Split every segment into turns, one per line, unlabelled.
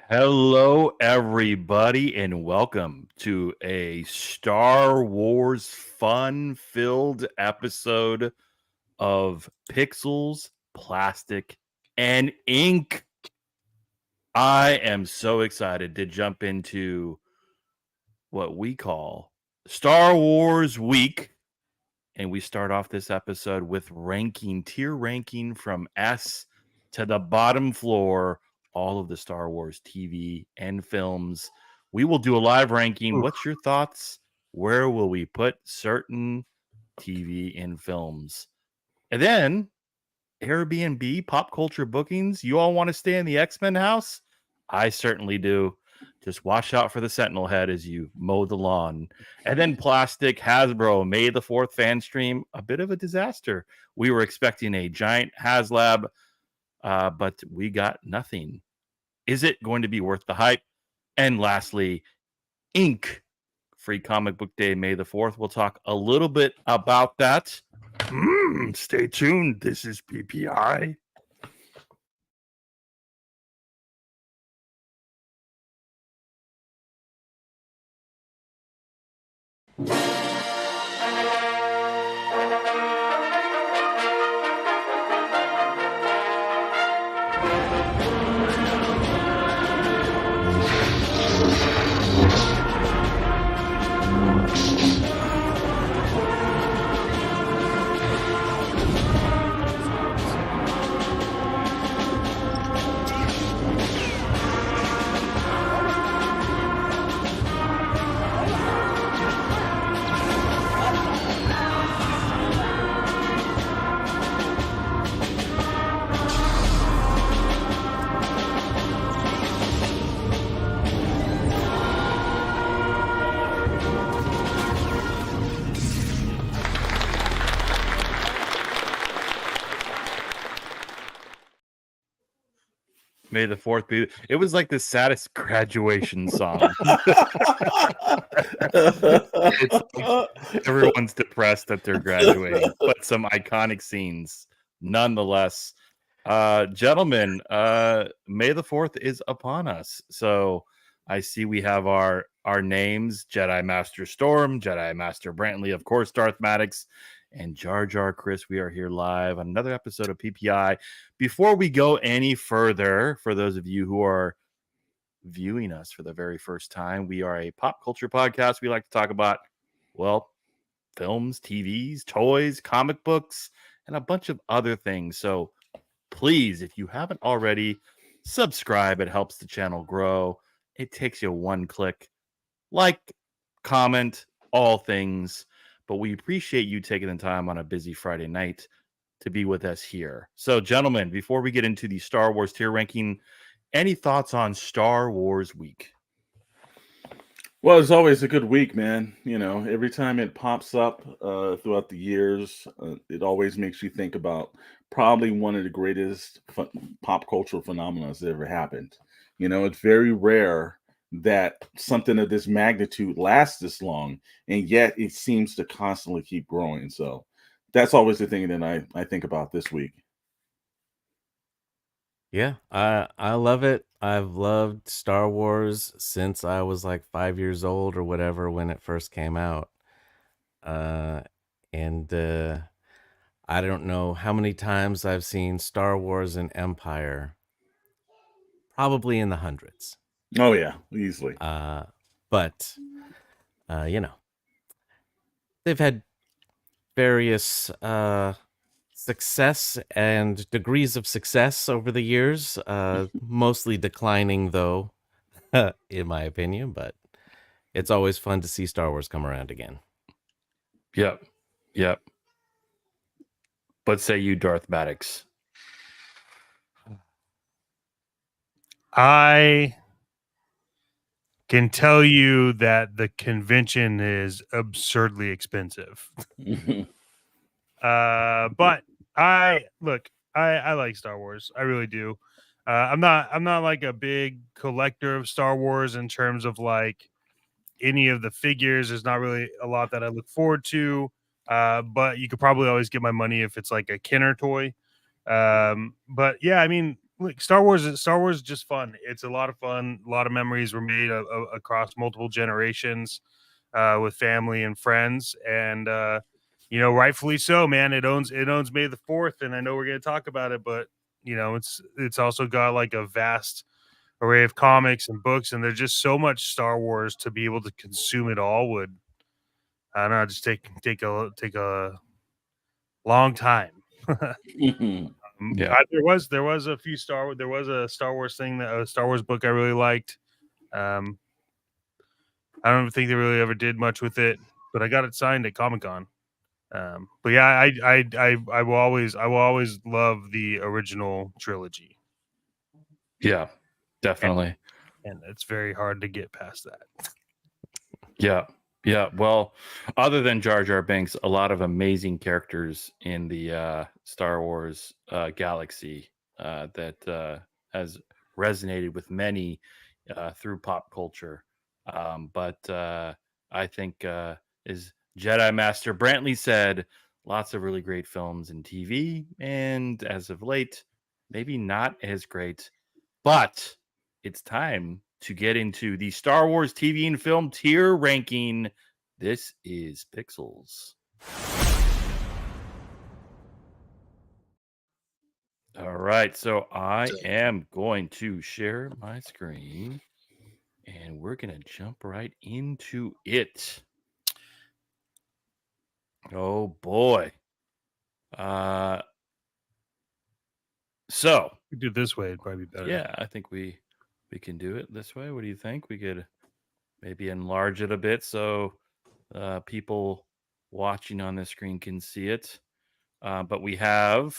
Hello, everybody, and welcome to a Star Wars fun-filled episode of Pixels, Plastic, and Ink. I am so excited to jump into what we call Star Wars Week. And we start off this episode with tier ranking from S to the bottom floor, all of the Star Wars TV and films. We will do a live ranking. What's your thoughts? Where will we put certain TV and films? And then Airbnb, pop culture bookings. You all want to stay in the X-Men house? I certainly do. Just watch out for the Sentinel head as you mow the lawn. And then Plastic, Hasbro, May the 4th fan stream, a bit of a disaster. We were expecting a giant HasLab, but we got nothing. Is it going to be worth the hype? And lastly, Ink, Free Comic Book Day, May the 4th. We'll talk a little bit about that. Stay tuned. This is PPI. May the 4th be. It was like the saddest graduation song. It's like everyone's depressed that they're graduating, but some iconic scenes nonetheless. Gentlemen, May the 4th is upon us. So I see we have our names: Jedi Master Storm, Jedi Master Brantley, of course, Darth Maddox, and Jar Jar Chris. We are here live on another episode of PPI. Before we go any further, for those of you who are viewing us for the very first time, we are a pop culture podcast. We like to talk about, well, films, TVs, toys, comic books, and a bunch of other things. So please, if you haven't already, subscribe. It helps the channel grow. It takes you one click. Like, comment, all things. But we appreciate you taking the time on a busy Friday night to be with us here. So, gentlemen, before we get into the Star Wars tier ranking, any thoughts on Star Wars Week?
Well, it's always a good week, man. You know, every time it pops up throughout the years, it always makes you think about probably one of the greatest pop cultural phenomena that ever happened. You know, it's very rare that something of this magnitude lasts this long, and yet it seems to constantly keep growing. So that's always the thing that I think about this week.
Yeah, I love it. I've loved Star Wars since I was like 5 years old or whatever when it first came out. And I don't know how many times I've seen Star Wars and Empire, probably in the hundreds.
Oh yeah, easily.
But you know, they've had various success and degrees of success over the years, mostly declining though, in my opinion, but it's always fun to see Star Wars come around again.
Yep. But say you, Darth Maddox.
I can tell you that the convention is absurdly expensive. But I like Star Wars. I really do. I'm not like a big collector of Star Wars in terms of like any of the figures. There's not really a lot that I look forward to. But you could probably always get my money if it's like a Kenner toy. But yeah, I mean, like Star Wars is just fun. It's a lot of fun. A lot of memories were made across multiple generations with family and friends, and rightfully so, man. It owns May the 4th, and I know we're going to talk about it, but it's also got like a vast array of comics and books, and there's just so much Star Wars to be able to consume it all would, I don't know, just take a long time.
Yeah.
There was a Star Wars thing, a Star Wars book I really liked. I don't think they really ever did much with it, but I got it signed at Comic-Con. But yeah, I will always love the original trilogy,
Yeah, definitely.
and it's very hard to get past that.
Yeah. Yeah. Well, other than Jar Jar Binks, a lot of amazing characters in the Star Wars galaxy that has resonated with many through pop culture. But I think, as Jedi Master Brantley said, lots of really great films and TV. And as of late, maybe not as great. But it's time to get into the Star Wars TV and film tier ranking. This is Pixels. All right, so I am going to share my screen and we're going to jump right into it. Oh boy. So
We do it this way, it'd probably be better.
yeah, I think we can do it this way. What do you think? We could maybe enlarge it a bit so people watching on the screen can see it. But we have,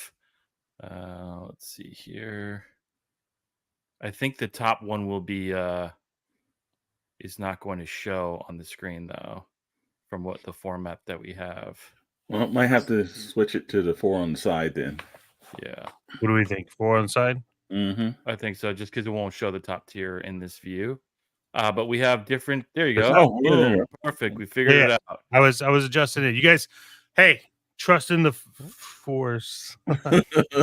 let's see here. I think the top one will be is not going to show on the screen though, from what the format that we have.
Well, might have to switch it to the 4 on the side then.
Yeah,
What do we think? 4 on the side?
Mm-hmm.
I think so. Just because it won't show the top tier in this view. But we have different. There you go.
Oh, yeah, there you
Boom. Perfect. We figured
Yeah.
it out.
I was adjusting it. You guys, hey, trust in the Force.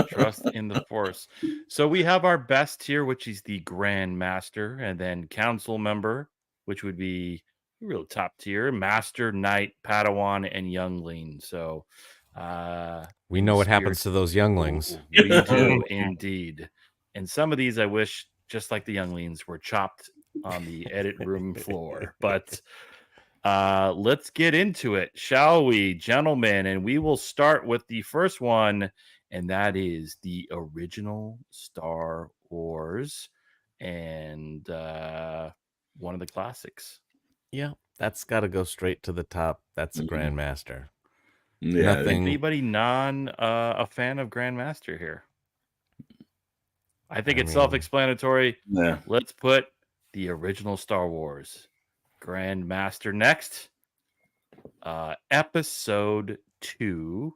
Trust in the Force. So we have our best tier, which is the Grand Master, and then Council Member, which would be real top tier, Master, Knight, Padawan, and Youngling. So
We know what happens to those younglings.
We do indeed. And some of these I wish, just like the Younglings, were chopped on the edit room floor. But let's get into it, shall we, gentlemen? And we will start with the first one, and that is the original Star Wars, and one of the classics.
Yeah, that's got to go straight to the top. That's a Grandmaster.
Yeah.
Nothing.
Anybody a fan of Grandmaster here? I think it's self-explanatory.
Yeah.
Let's put the original Star Wars Grandmaster next. Episode 2.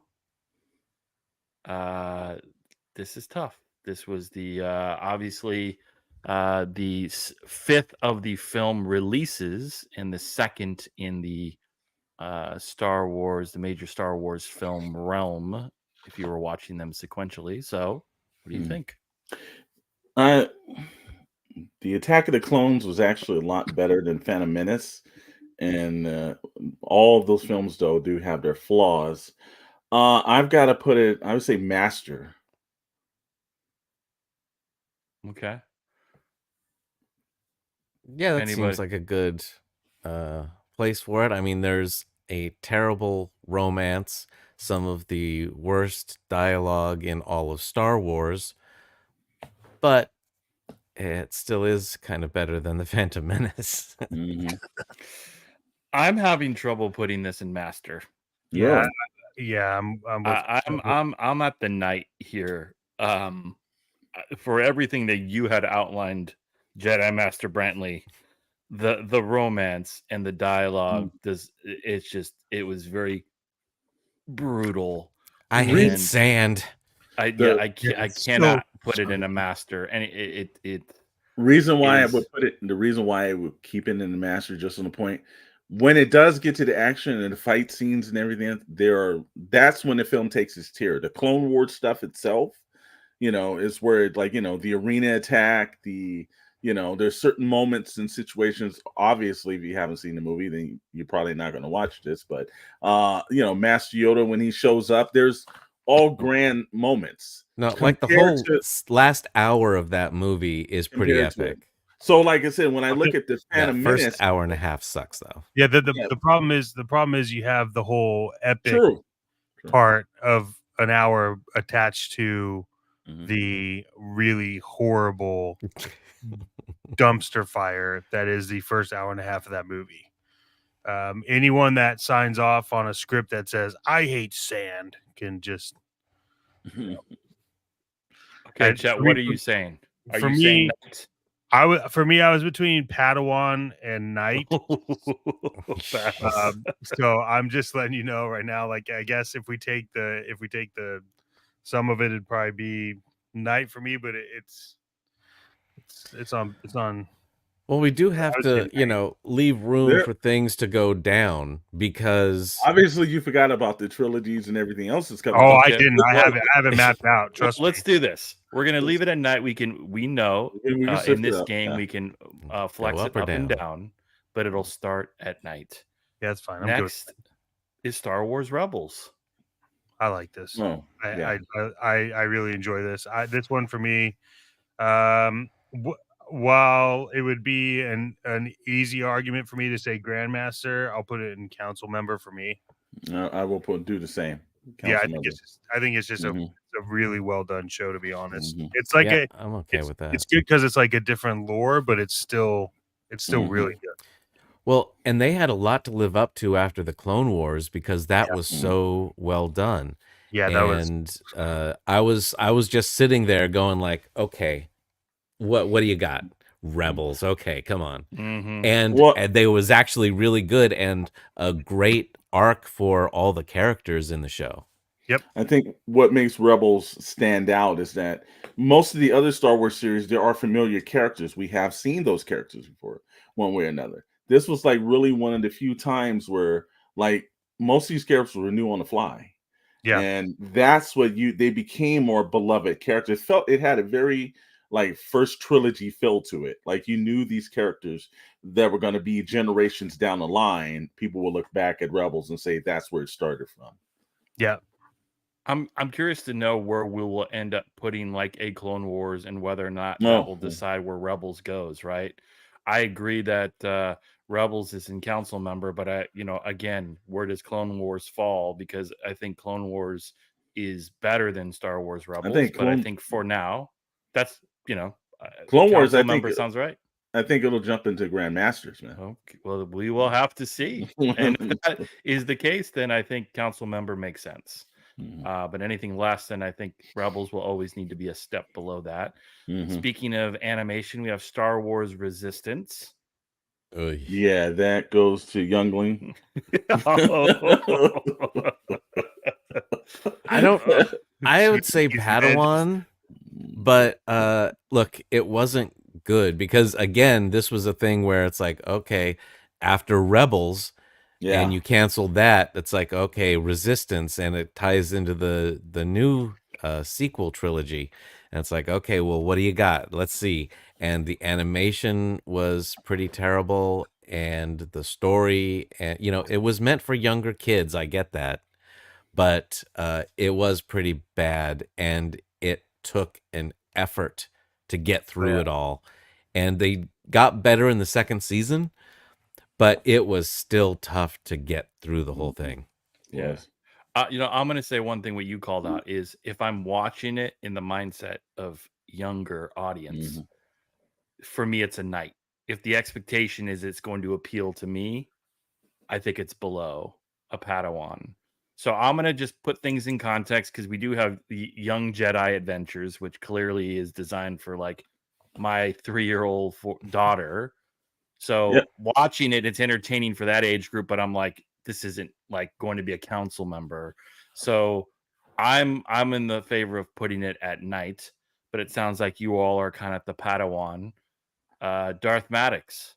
This is tough. This was the obviously the 5th of the film releases and the 2nd in the Star Wars, the major Star Wars film realm, if you were watching them sequentially. So what do you think?
The Attack of the Clones was actually a lot better than Phantom Menace, and all of those films though do have their flaws. I've got to put it, I would say, Master.
Okay.
Yeah, that seems like a good place for it. I mean, there's a terrible romance, some of the worst dialogue in all of Star Wars, but it still is kind of better than the Phantom Menace.
I'm having trouble putting this in Master.
Yeah.
I'm at the Knight here. For everything that you had outlined, Jedi Master Brantley, the romance and the dialogue it was very brutal.
I hate sand.
I cannot put it in a Master, and it
reason why I would put it, the reason why I would keep it in the Master, just on the point, when it does get to the action and the fight scenes and everything, that's when the film takes its tier. The Clone Wars stuff itself is where it, like, the arena attack, there's certain moments and situations. Obviously, if you haven't seen the movie, then you're probably not going to watch this. But Master Yoda, when he shows up, there's all grand moments.
No, like the whole last hour of that movie is pretty epic.
So, like I said, when I look at the Phantom
Menace,
first
hour and a half sucks though.
Yeah, the problem is you have the whole epic part of an hour attached to the really horrible dumpster fire that is the first hour and a half of that movie. Anyone that signs off on a script that says "I hate sand" can just.
Okay, Chet, what are you saying? Are you saying that?
I was between Padawan and Knight. So I'm just letting you know right now. Like, I guess if we take the some of it'd probably be Knight for me, but it's on.
Well, we do have to, leave room for things to go down because
obviously you forgot about the trilogies and everything else that's coming.
Oh, I didn't. I haven't mapped out. Trust me.
Let's do this. We're gonna leave it at night. We know in this game we can flex it up and down, but it'll start at night.
Yeah, that's fine.
Next is Star Wars Rebels.
I like this.
Oh,
I really enjoy this. This one for me. While it would be an easy argument for me to say Grandmaster, I'll put it in council member for me.
I will do the same.
I think it's just a really well done show, to be honest. It's like
I'm okay with that.
It's good because it's like a different lore, but it's still really good.
Well, and they had a lot to live up to after the Clone Wars because that was so well done.
Yeah,
I was just sitting there going like, okay, what do you got? Rebels. Okay, come on. And they was actually really good and a great arc for all the characters in the show.
Yep.
I think what makes Rebels stand out is that most of the other Star Wars series, there are familiar characters. We have seen those characters before, one way or another. This was like really one of the few times where like most of these characters were new on the fly.
Yeah.
And that's what they became more beloved characters. It had a very like first trilogy feel to it. Like you knew these characters that were going to be generations down the line. People will look back at Rebels and say that's where it started from.
Yeah.
I'm curious to know where we will end up putting like a Clone Wars and whether or not that will decide where Rebels goes, right? I agree that Rebels is in council member, but again, where does Clone Wars fall? Because I think Clone Wars is better than Star Wars Rebels. I think for now, that's
Clone Wars. I
think sounds right.
I think it'll jump into Grandmasters, man.
Okay, well, we will have to see. And if that is the case, then I think council member makes sense. But anything less than, I think Rebels will always need to be a step below that. Speaking of animation, we have Star Wars Resistance.
Yeah, that goes to Youngling.
I would say Padawan, but look, it wasn't good because again, this was a thing where it's like, okay, after Rebels, and you canceled that, it's like, okay, Resistance, and it ties into the new sequel trilogy, and it's like, okay, well, what do you got? Let's see. And the animation was pretty terrible, and the story, and it was meant for younger kids. I get that, but it was pretty bad, and it took an effort to get through it all, and they got better in the second season. But it was still tough to get through the whole thing.
Yes.
I'm going to say one thing what you called out is if I'm watching it in the mindset of younger audience, for me, it's a Knight. If the expectation is it's going to appeal to me, I think it's below a Padawan. So I'm going to just put things in context because we do have the Young Jedi Adventures, which clearly is designed for like my 3-year-old daughter. So watching it, it's entertaining for that age group, but I'm like, this isn't like going to be a council member. So I'm in the favor of putting it at Knight, but it sounds like you all are kind of the Padawan. Darth Maddox,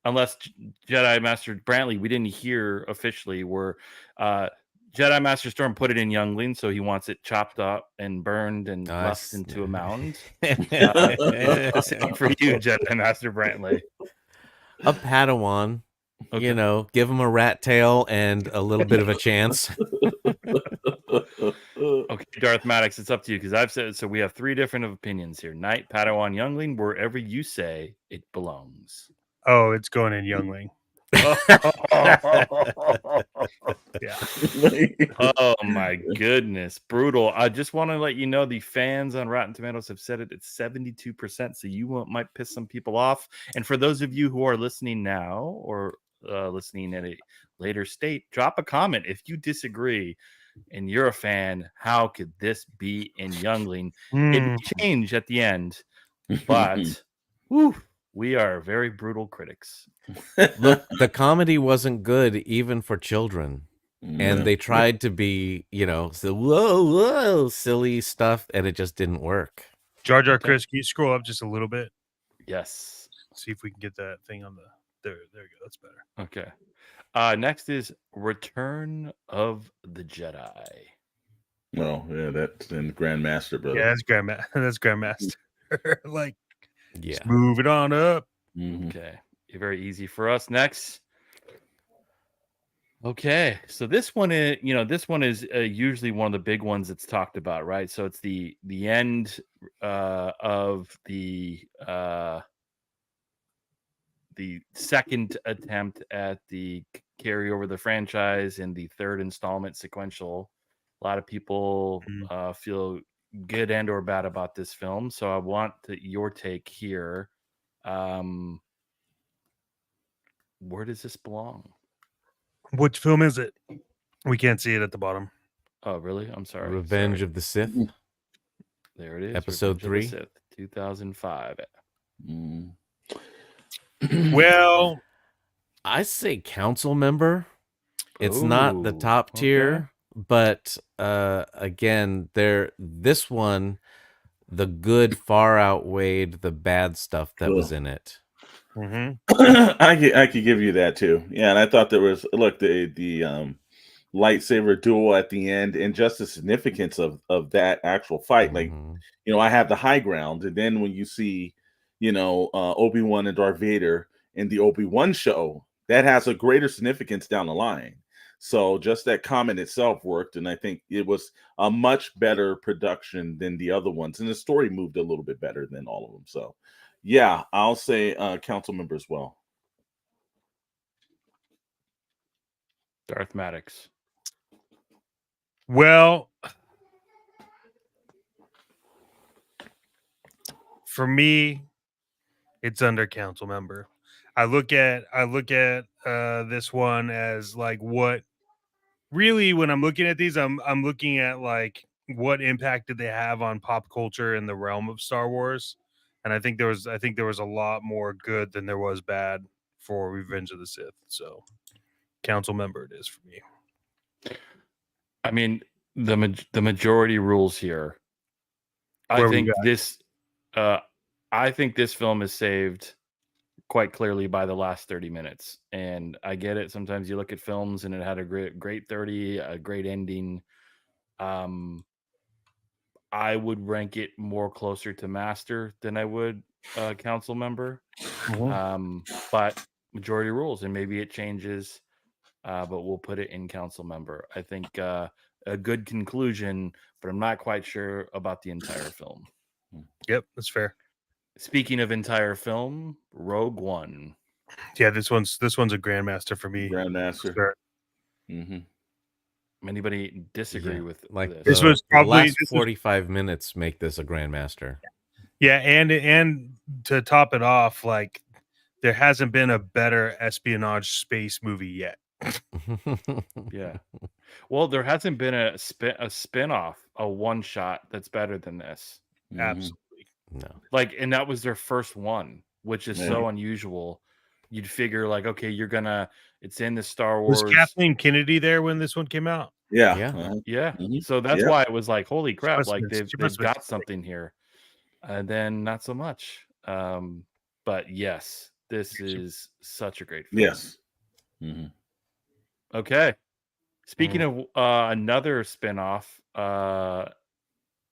unless Jedi Master Brantley, we didn't hear officially where Jedi Master Storm put it in youngling, so he wants it chopped up and burned and left into a mound. The same for you, Jedi Master Brantley.
A Padawan.
Okay.
You know, give him a rat tail and a little bit of a chance.
Okay, Darth Maddox, it's up to you because I've said so. We have 3 different opinions here: Knight, Padawan, Youngling. Wherever you say it belongs.
Oh, it's going in youngling. Yeah.
Oh my goodness, brutal. I just want to let you know the fans on Rotten Tomatoes have said it at 72%, so you might piss some people off. And for those of you who are listening now or listening at a later state, drop a comment if you disagree and you're a fan. How could this be in youngling? It may change at the end, but whew, we are very brutal critics.
Look, the comedy wasn't good even for children. And they tried to be, you know, so whoa, silly stuff, and it just didn't work.
Jar Jar Chris, can you scroll up just a little bit?
Yes.
See if we can get that thing on the there we go. That's better.
Okay. Next is Return of the Jedi.
Oh, yeah, that's in Grandmaster, brother.
Yeah, that's Grandmaster. Like,
Yeah.
just move it on up.
Okay. Very easy for us. Next. Okay. So this one is, usually one of the big ones that's talked about, right? So it's the end of the second attempt at the carryover the franchise and the 3rd installment sequential. A lot of people feel good and or bad about this film, so I want your take here. Where does this belong?
Which film is it? We can't see it at the bottom.
Oh, really? I'm sorry.
Revenge of the Sith.
There it is.
Episode 3.
Sith, 2005.
Well,
I say council member. It's not the top tier, but again, this one, the good far outweighed the bad stuff that was in it.
I could give you that too. Yeah, and I thought there was the lightsaber duel at the end and just the significance of that actual fight. Like, I have the high ground, and then when you see, Obi-Wan and Darth Vader in the Obi-Wan show, that has a greater significance down the line. So just that comment itself worked, and I think it was a much better production than the other ones, and the story moved a little bit better than all of them. So yeah, I'll say council member as well.
Darth Maddox.
Well, for me, it's under council member. I look at this one as like what really when I'm looking at these, I'm looking at like what impact did they have on pop culture in the realm of Star Wars, and I think there was a lot more good than there was bad for Revenge of the Sith. So, council member it is for me.
I mean, the majority rules here. I think this film is saved quite clearly by the last 30 minutes. And I get it. Sometimes you look at films and it had a great 30, a great ending. I would rank it more closer to Master than I would council member. But majority rules, and maybe it changes, but we'll put it in council member. I think a good conclusion, but I'm not quite sure about the entire film.
Yep, that's fair.
Speaking of entire film, Rogue One.
Yeah, this one's a Grandmaster for me.
Grandmaster.
Sure.
Anybody disagree with
like
this was probably
the last 45 minutes make this a Grandmaster.
Yeah, and to top it off, like there hasn't been a better espionage space movie yet.
Yeah. Well, there hasn't been a spin-off, a one-shot that's better than this.
Absolutely.
No.
Like, and that was their first one, which is so unusual. You'd figure like, okay, it's in the Star Wars.
Was Kathleen Kennedy there when this one came out?
Yeah.
Yeah. So that's why it was like, holy crap, like they've got something here. And then not so much. But yes, this is such a great film.
Yes.
Okay. Speaking of another spinoff,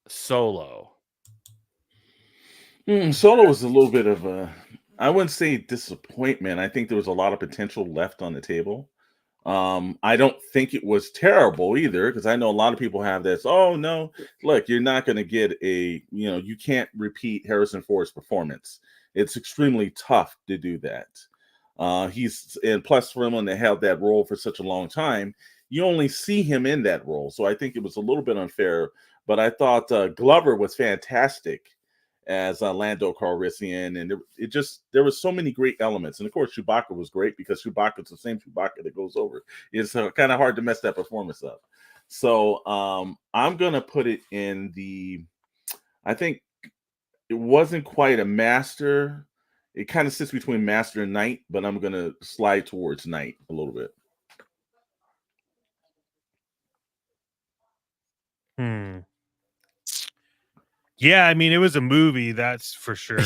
Solo.
Solo was a little bit of a, I wouldn't say disappointment. I think there was a lot of potential left on the table. I don't think it was terrible either, because I know a lot of people have this. Oh no, look, you're not going to get you can't repeat Harrison Ford's performance. It's extremely tough to do that. And plus for him to have that role for such a long time, you only see him in that role. So I think it was a little bit unfair. But I thought Glover was fantastic as Lando Calrissian, and there was so many great elements. And of course, Chewbacca was great because Chewbacca's the same Chewbacca that goes over. It's kind of hard to mess that performance up. So I'm gonna put it in I think it wasn't quite a master. It kind of sits between master and knight, but I'm gonna slide towards knight a little bit.
Yeah, I mean, it was a movie, that's for sure.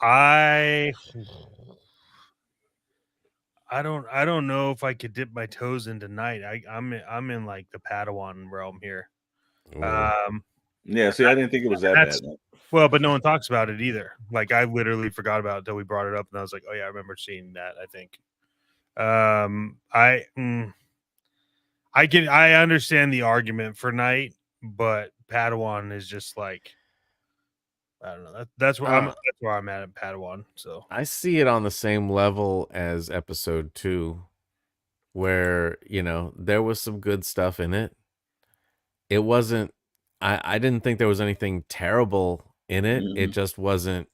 I don't know if I could dip my toes into knight. I'm in like the Padawan realm here.
Yeah, see, I didn't think it was that bad.
Well, but no one talks about it either. Like, I literally forgot about it until we brought it up, and I was like, oh yeah, I remember seeing that. I think. I understand the argument for knight, but Padawan is just like, I don't know. That's where I'm at Padawan. So
I see it on the same level as episode 2, where there was some good stuff in it. It wasn't. I didn't think there was anything terrible in it. It just wasn't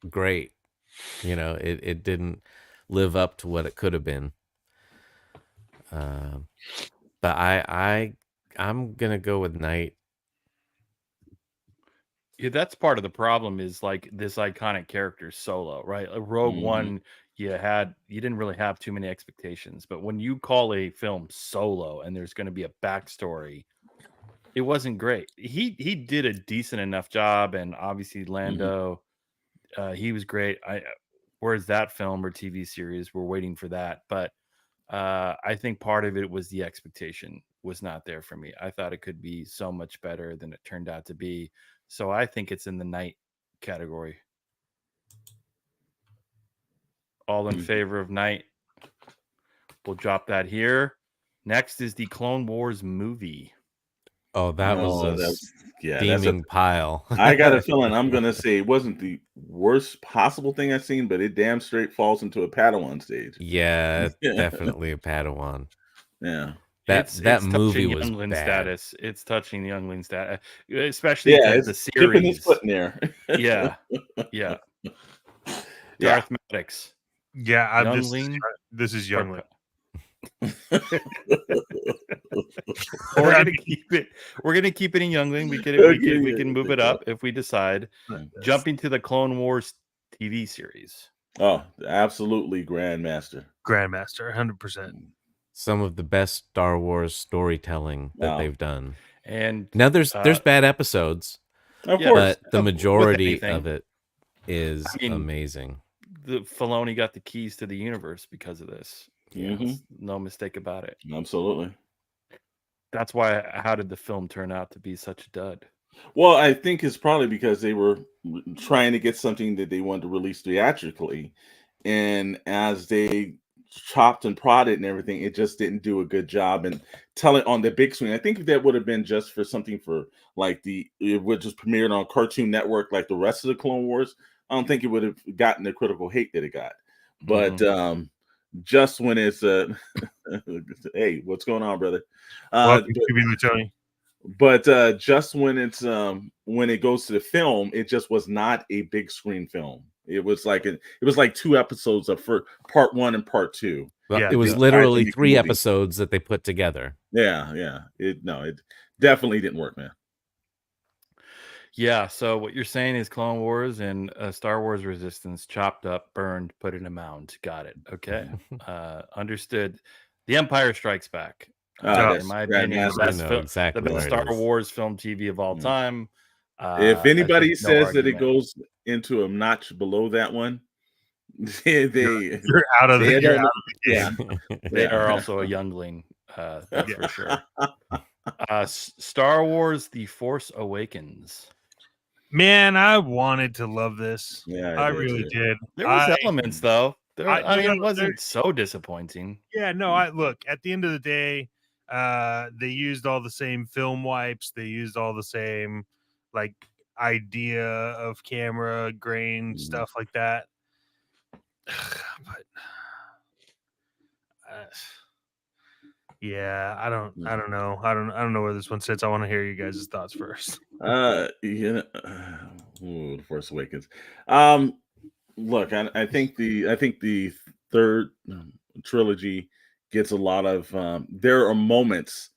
great. It didn't live up to what it could have been. But I'm gonna go with knight.
Yeah, that's part of the problem is like this iconic character Solo, right? Rogue One, you didn't really have too many expectations, but when you call a film Solo and there's going to be a backstory, it wasn't great. He did a decent enough job, and obviously Lando, he was great. Where's that film or TV series? We're waiting for that, but I think part of it was the expectation was not there for me. I thought it could be so much better than it turned out to be. So I think it's in the knight category. All in favor of knight. We'll drop that here. Next is the Clone Wars movie.
Oh, that was a steaming pile.
I got a feeling I'm going to say it wasn't the worst possible thing I've seen, but it damn straight falls into a Padawan stage.
Yeah, definitely a Padawan.
Yeah.
That movie was
youngling
bad.
Status. It's touching the youngling status, especially the series.
Dipping his foot in there.
Yeah. Darth Maddox.
Yeah,
youngling.
This is youngling.
We're gonna keep it in youngling. We can move it up if we decide. Jumping to the Clone Wars TV series.
Oh, absolutely, Grandmaster,
100%.
Some of the best Star Wars storytelling that they've done.
And
now there's bad episodes,
of course,
but the majority of it is amazing.
The Filoni got the keys to the universe because of this. No mistake about it.
Absolutely.
That's why. How did the film turn out to be such a dud?
Well, I think it's probably because they were trying to get something that they wanted to release theatrically, and as they chopped and prodded and everything, it just didn't do a good job and tell it on the big screen. I think if that would have been just for something for like it would just premiered on Cartoon Network like the rest of the Clone Wars, I don't think it would have gotten the critical hate that it got. But just when it's hey, what's going on, brother? But just when it's when it goes to the film, it just was not a big screen film. It was like two episodes of for part 1 and part 2.
Well, it was literally 3 episodes that they put together.
Yeah. It definitely didn't work, man.
Yeah, so what you're saying is Clone Wars and Star Wars Resistance chopped up, burned, put in a mound. Got it. Okay. Understood. The Empire Strikes Back. In my opinion, the best Star Wars film TV of all time.
If anybody says that it goes into a notch below that one, they
You're out of the,
they
you're
don't
out
know-
of the game.
yeah.
They
Yeah.
are also a youngling, that's
Yeah.
for sure. Star Wars: The Force Awakens.
Man, I wanted to love this.
Yeah,
I
did
really
too.
did.
There was elements though.
I no,
It wasn't so disappointing.
yeah, no, I look, at the end of the day, they used all the same film wipes, they used all the same like idea of camera grain, stuff like that. But yeah, I don't know. I don't know where this one sits. I want to hear you guys' thoughts first.
The Force Awakens. Look, I think the third trilogy gets a lot of. There are moments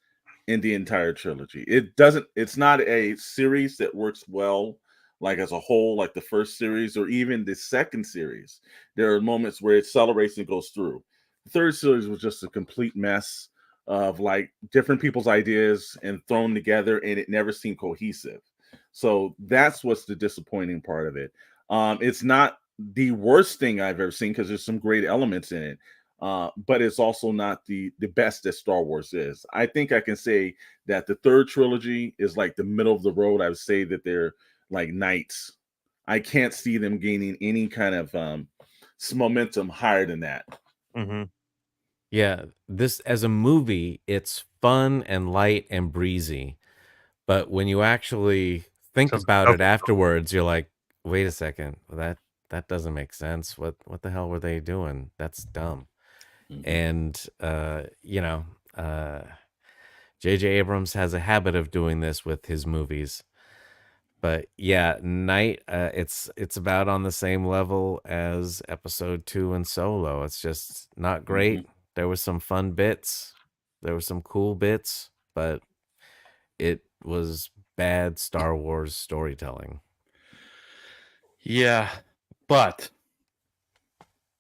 in the entire trilogy. It's not a series that works well, like as a whole, like the first series or even the second series. There are moments where it celebrates and goes through. The third series was just a complete mess of like different people's ideas and thrown together, and it never seemed cohesive. So that's what's the disappointing part of it. It's not the worst thing I've ever seen because there's some great elements in it. But it's also not the best that Star Wars is. I think I can say that the third trilogy is like the middle of the road. I would say that they're like knights. I can't see them gaining any kind of momentum higher than that.
Mm-hmm.
Yeah, this as a movie, it's fun and light and breezy. But when you actually think
Sounds
about
like
it afterwards, you're like, wait a second, that doesn't make sense. What the hell were they doing? That's dumb.
Mhm.
And J.J. Abrams has a habit of doing this with his movies. But yeah, Night, it's about on the same level as Episode 2 and Solo. It's just not great. There were some fun bits, there were some cool bits, but it was bad Star Wars storytelling.
Yeah, but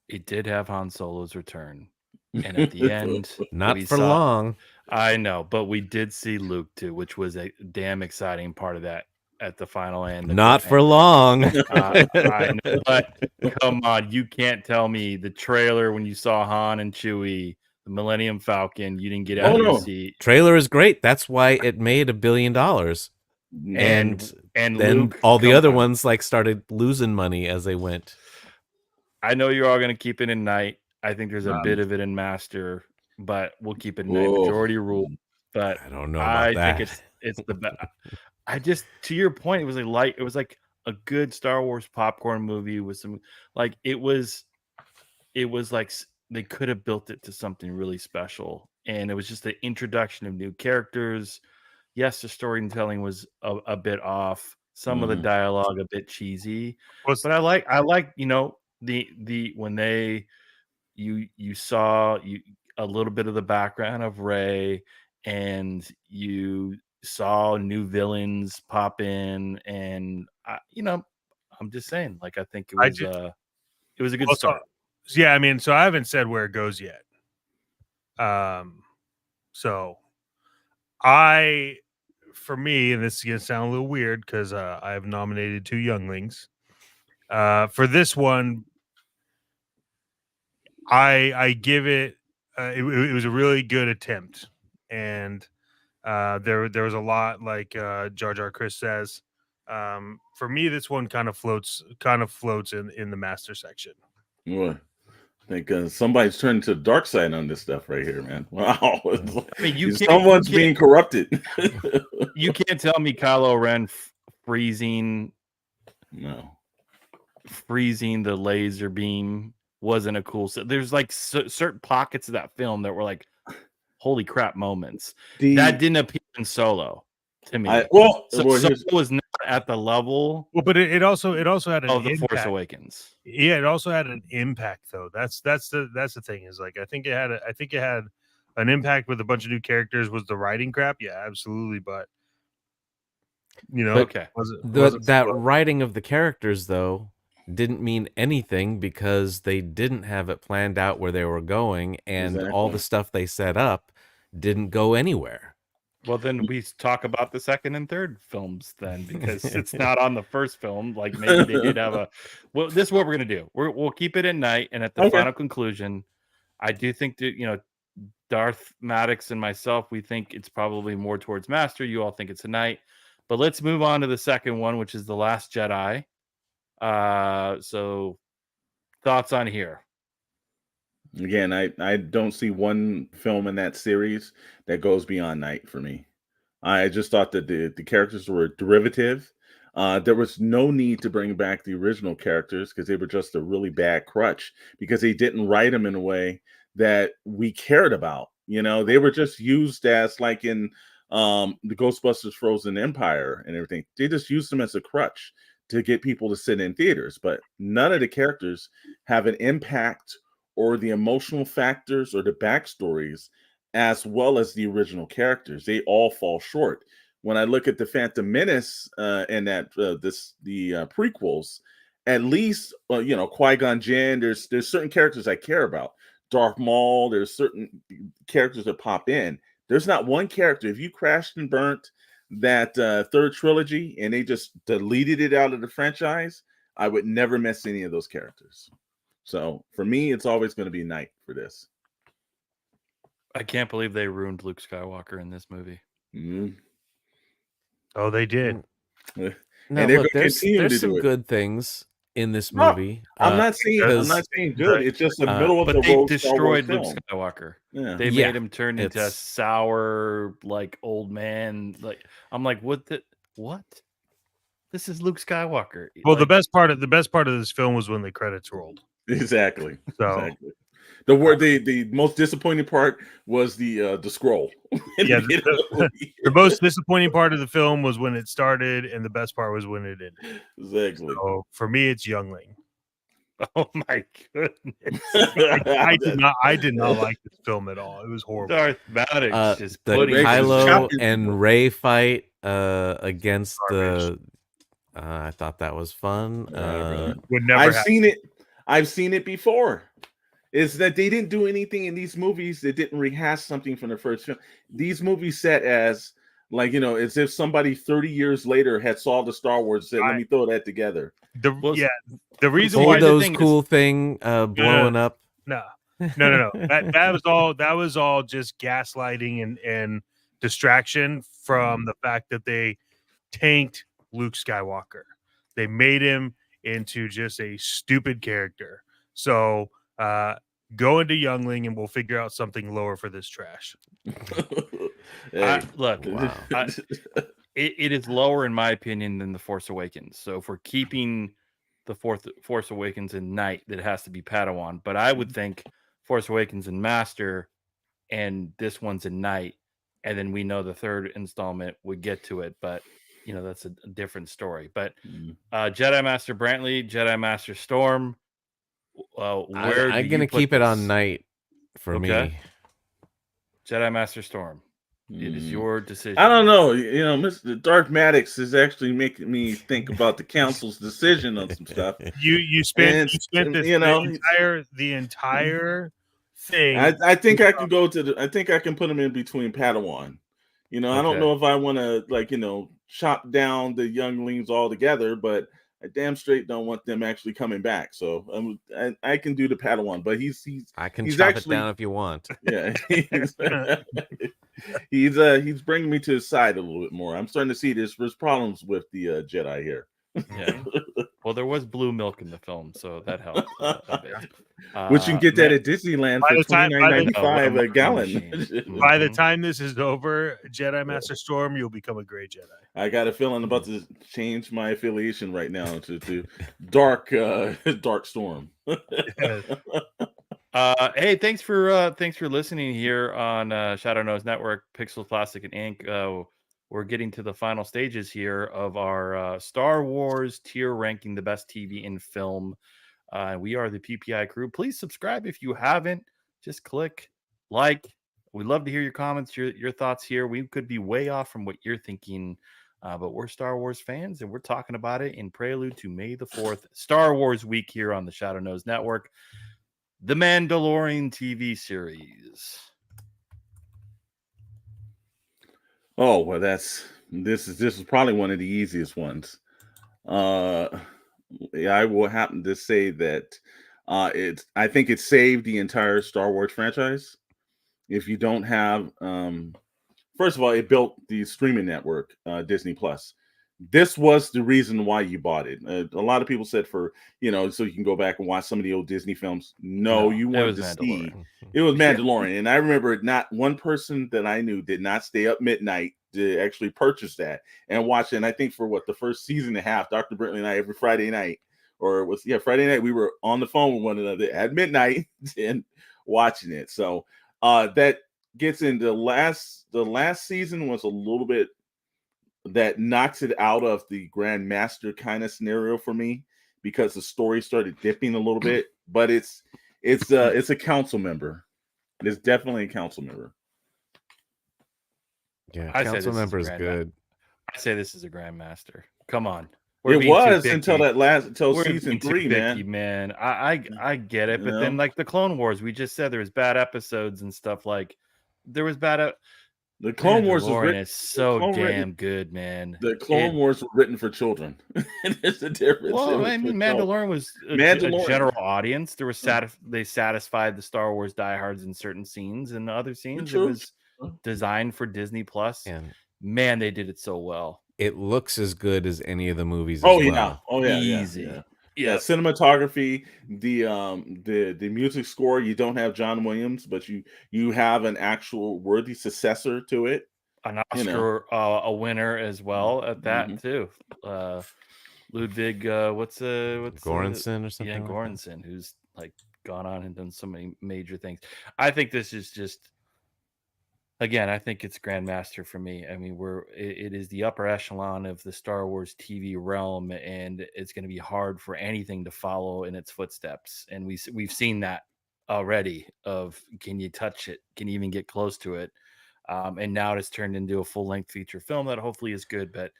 it did have Han Solo's return, and at the end,
Not
we
for
saw.
long.
I know, but we did see Luke too, which was a damn exciting part of that at the final end. the
Not for
cliffhanger.
long.
I know, but come on, you can't tell me the trailer when you saw Han and Chewie, the Millennium Falcon, you didn't get out
Oh,
of your
no.
seat.
Trailer is great. That's why it made $1 billion. And
And
then
Luke,
all the
come
other
on.
ones like started losing money as they went.
I know you're all going to keep it in Night. I think there's a
Um,
bit of it in Master, but we'll keep it in Night.
Oh.
Majority rule. But
I don't know about that.
think it's the best. I just, to your point, it was like a good Star Wars popcorn movie with some, like it was like they could have built it to something really special, and it was just the introduction of new characters. Yes, the storytelling was a bit off, some of the dialogue a bit cheesy, but I like the when you saw a little bit of the background of Rey, and you saw new villains pop in, and I'm just saying, like, I think it was a good start.
Yeah, I mean, so I haven't said where it goes yet. So for me, and this is gonna sound a little weird because I have nominated 2 younglings. For this one, I give it. It was a really good attempt, and there was a lot, like Jar Jar Chris says. For me, this one kind of floats in the master section.
Boy, I think somebody's turning to the dark side on this stuff right here, man. Wow.
I mean,
Someone's being corrupted.
You can't tell me Kylo Ren freezing the laser beam wasn't a cool. There's like certain pockets of that film that were like, holy crap moments. That didn't appear in Solo to me. Solo was not at the level.
Well, but it also had an
of the
impact.
Force Awakens.
Yeah, it also had an impact though. That's the thing, is like I think it had an impact with a bunch of new characters. Was the writing crap? Yeah, absolutely. But
okay,
that writing of the characters though didn't mean anything because they didn't have it planned out where they were going, and all the stuff they set up didn't go anywhere.
Well, then we talk about the second and third films then, because it's not on the first film. Like maybe they did have a. Well, this is what we're gonna do. We'll keep it at night, and at the final conclusion, I do think that Darth Maddox and myself, we think it's probably more towards Master. You all think it's a night, but let's move on to the second one, which is The Last Jedi. So thoughts on here?
Again, I don't see one film in that series that goes beyond night for me. I just thought that the characters were derivative. There was no need to bring back the original characters because they were just a really bad crutch because they didn't write them in a way that we cared about. They were just used as like in the Ghostbusters Frozen Empire and everything. They just used them as a crutch to get people to sit in theaters, but none of the characters have an impact or the emotional factors or the backstories as well as the original characters. They all fall short. When I look at the Phantom Menace and that the prequels, at least Qui-Gon Jinn, there's certain characters I care about. Darth Maul, there's certain characters that pop in. There's not one character. If you crashed and burnt that third trilogy and they just deleted it out of the franchise, I would never miss any of those characters. So for me, it's always going to be night for this.
I can't believe they ruined Luke Skywalker in this movie.
Mm-hmm.
Oh, they did.
No, look, there's some good things in this movie.
I'm not saying good. It's just the middle of the road.
But they destroyed Luke Skywalker.
Yeah.
They made him turn into a sour, like old man. Like I'm like, what? This is Luke Skywalker.
Well, the best part of this film was when the credits rolled.
Exactly.
So
exactly. The most disappointing part was the scroll.
Yeah, the most disappointing part of the film was when it started, and the best part was when it ended.
Exactly.
So for me, it's Youngling.
Oh my goodness!
I did not like this film at all. It was horrible.
Darth Maddox is
the Kylo and Rey fight against the. I thought that was fun.
Would never.
I've seen it before. Is that they didn't do anything in these movies that didn't rehash something from the first film. These movies set as like, as if somebody 30 years later had saw the Star Wars and said, let me throw that together.
The reason why
those cool thing blowing up.
No. That was all just gaslighting and distraction from the fact that they tanked Luke Skywalker. They made him into just a stupid character. So go into Youngling and we'll figure out something lower for this trash.
Look, it is lower in my opinion than The Force Awakens. So if we're keeping the Force Awakens in night, that has to be Padawan. But I would think Force Awakens in Master, and this one's in night, and then we know the third installment would get to it. But that's a different story. But Jedi Master Brantley, Jedi Master Storm.
I'm gonna keep it on night for me.
Jedi Master Storm. It is your decision.
I don't know. Mr. Darth Maddox is actually making me think about the council's decision on some stuff.
You spent the entire thing.
I think I can go to I think I can put him in between Padawan. I don't know if I want to chop down the younglings altogether, but I damn straight don't want them actually coming back. So I can do the Padawan, but
I can chop it down if you want.
Yeah, he's bringing me to his side a little bit more. I'm starting to see there's problems with the Jedi here.
Yeah. Well, there was blue milk in the film, so that helped a bit.
Which you can get that at Disneyland for $29.95 a gallon.
By the time this is over, Jedi Master Storm, you'll become a gray Jedi.
I got a feeling I'm about to change my affiliation right now to Dark Storm.
Hey, thanks for listening here on Shadow Nose Network, Pixels, Plastic, and Ink. We're getting to the final stages here of our Star Wars tier ranking the best TV and film. We are the PPI crew. Please subscribe if you haven't. Just click like. We'd love to hear your comments, your thoughts here. We could be way off from what you're thinking, but we're Star Wars fans, and we're talking about it in prelude to May the 4th, Star Wars week here on the Shadow Nose Network. The Mandalorian TV series.
Oh well, this is probably one of the easiest ones. Uh, yeah, I will happen to say that I think it saved the entire Star Wars franchise. If you don't have first of all, it built the streaming network, Disney Plus. This was the reason why you bought it. A lot of people said so you can go back and watch some of the old Disney films. No,
No,
you
it
wanted
was
to see.
Mandalorian.
It was
Yeah.
Mandalorian, and I remember not one person that I knew did not stay up midnight to actually purchase that and watch it. And I think for the first season and a half, Dr. Brantley and I every Friday night, Friday night, we were on the phone with one another at midnight and watching it. So that gets into the last season was a little bit that knocks it out of the Grand Master kind of scenario for me because the story started dipping a little bit, but it's a council member. It's definitely a council member.
Yeah,
I say
council
this is
member is
Grandma-
good.
I say this is a Grandmaster. Come on.
It was until
We're
season
being too
3,
picky,
man.
man. I get it,
You
but
know?
then like the Clone Wars, we just said there was bad episodes and stuff. Like there was bad.
The Clone Wars was
Mandalorian
written.
is so
Clone
damn
written-
good, man.
The Clone Wars were written for children. There's a difference.
Well, I mean, Mandalorian was a general audience. There was they satisfied the Star Wars diehards in certain scenes, and other scenes it was designed for Disney Plus.
And
man, they did it so well.
it looks as good as any of the movies.
Oh
as
yeah,
well.
oh yeah,
easy.
Yeah, cinematography, the music score. You don't have John Williams, but you have an actual worthy successor to it.
An Oscar, a winner as well at that too. Ludwig, what's
Göransson or something?
Yeah,
like
Göransson, who's like gone on and done so many major things. I think this is just, again, I think it's Grandmaster for me. I mean, it is the upper echelon of the Star Wars TV realm, and it's going to be hard for anything to follow in its footsteps. And we've seen that already. Of can you touch it? Can you even get close to it? And now it's turned into a full-length feature film that hopefully is good, but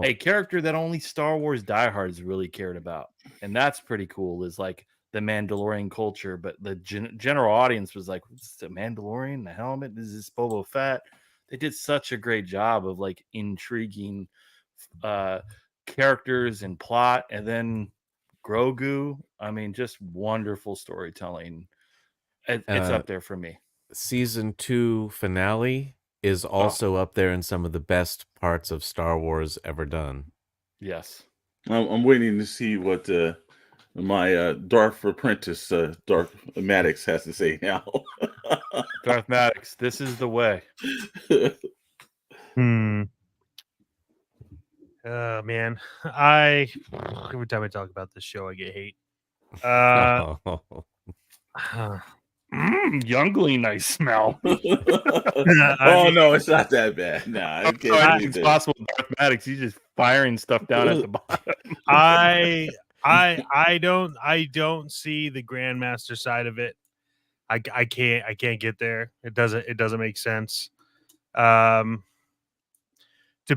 a character that only Star Wars diehards really cared about, and that's pretty cool. Is like the Mandalorian culture, but the general audience was like, "What's the Mandalorian? The helmet? Is this Boba Fett?" They did such a great job of like intriguing characters and plot, and then Grogu. I mean, just wonderful storytelling. It's up there for me.
Season 2 finale is also up there in some of the best parts of Star Wars ever done.
Yes.
I'm waiting to see what my Darth apprentice, Darth Maddox, has to say now.
Darth Maddox, this is the way.
Man, every time I talk about this show, I get hate.
Youngling, I smell.
No, it's not that bad. Nah,
it's possible. Darth Maddox, he's just firing stuff down at the bottom.
I don't see the Grandmaster side of it. I can't get there. It doesn't make sense. To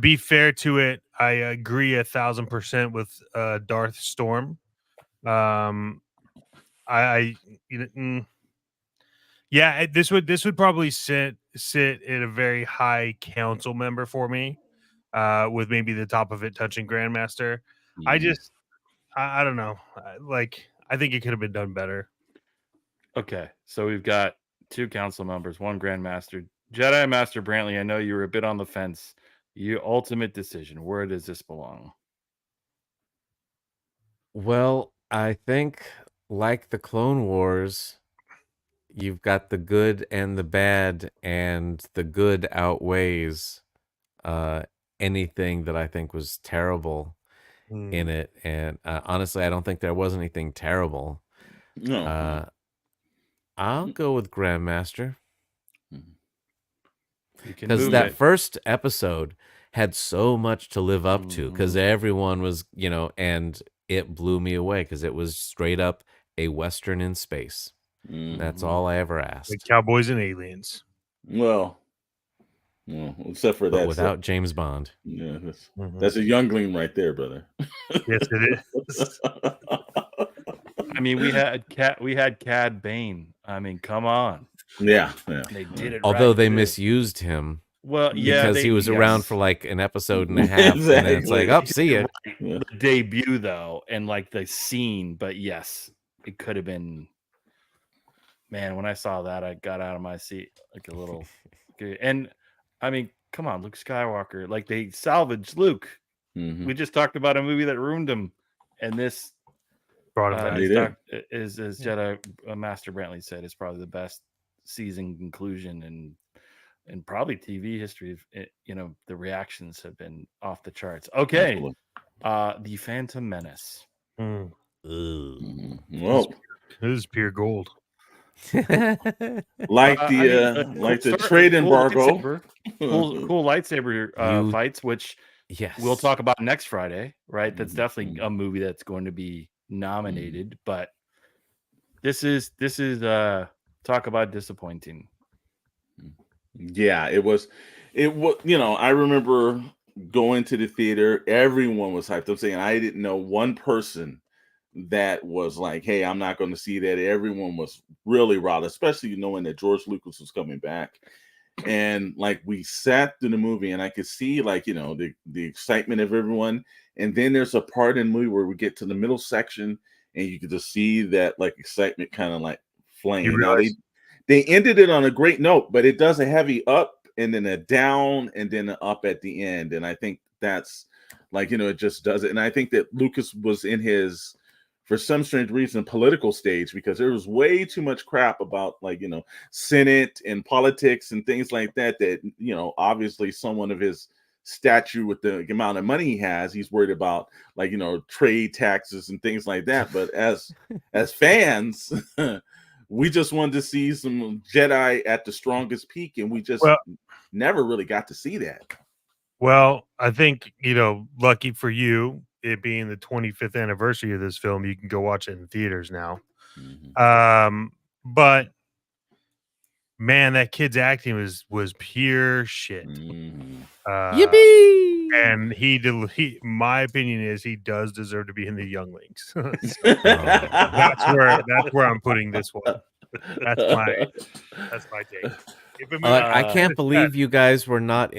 be fair to it, I agree 1,000% with Darth Storm. This would probably sit at a very high council member for me, with maybe the top of it touching Grandmaster. I don't know. I think it could have been done better.
Okay, so we've got 2 council members, 1 Grandmaster. Jedi Master Brantley, I know you were a bit on the fence. Your ultimate decision, where does this belong?
Well, I think like the Clone Wars, you've got the good and the bad, and the good outweighs anything that I think was terrible in it. And honestly, I don't think there was anything terrible.
No.
I'll go with Grandmaster.
Because
that first episode had so much to live up to, because everyone was, and it blew me away because it was straight up a Western in space. That's all I ever asked.
Like cowboys and aliens.
Well, except for that,
without James Bond.
Yeah, that's a youngling right there, brother.
Yes, it is.
I mean, we had Cad Bane. I mean, come on.
Yeah.
They did it.
Although
right
they
too.
misused him
Well, yeah,
because he was around for like an episode and a half, and then it's like,
Exactly.
oh, see ya.
Yeah.
the debut though, and like the scene. But yes, it could have been. Man, when I saw that, I got out of my seat like a little. And I mean, come on, Luke Skywalker. Like they salvaged Luke.
Mhm.
We just talked about a movie that ruined him, and this
Brought him back.
They did.
is as Jedi Master Brantley said, is probably the best season conclusion and probably TV history. The reactions have been off the charts. Okay,
Absolutely.
the Phantom Menace.
Mm.
Mhm. Well,
This is pure gold.
like
I
the
mean,
like the
cool
trade embargo.
lightsaber, cool lightsaber fights, which
Yes,
we'll talk about next Friday, right? That's
Mhm.
definitely a movie that's going to be nominated, but this is talk about disappointing.
Yeah, it was. I remember going to the theater. Everyone was hyped up, saying I didn't know one person that was like, "Hey, I'm not going to see that." Everyone was really riled, especially knowing that George Lucas was coming back. And like we sat through the movie, and I could see the excitement of everyone. And then there's a part in the movie where we get to the middle section, and you could just see that like excitement kind of like flame. Now they ended it on a great note, but it does a heavy up and then a down and then an up at the end. And I think that's it just does it. And I think that Lucas was in his, for some strange reason, political stage, because there was way too much crap about Senate and politics and things like that, obviously someone of his stature with the amount of money he has, he's worried about trade taxes and things like that. But as fans, we just wanted to see some Jedi at the strongest peak, and we just never really got to see that.
Well, I think, lucky for you, it being the 25th anniversary of this film, you can go watch it in theaters now.
Mhm.
But man, that kid's acting was pure shit.
Mhm.
yippee!
And he my opinion is he does deserve to be in the younglings. So that's where I'm putting this one. That's my take.
I can't believe you guys were not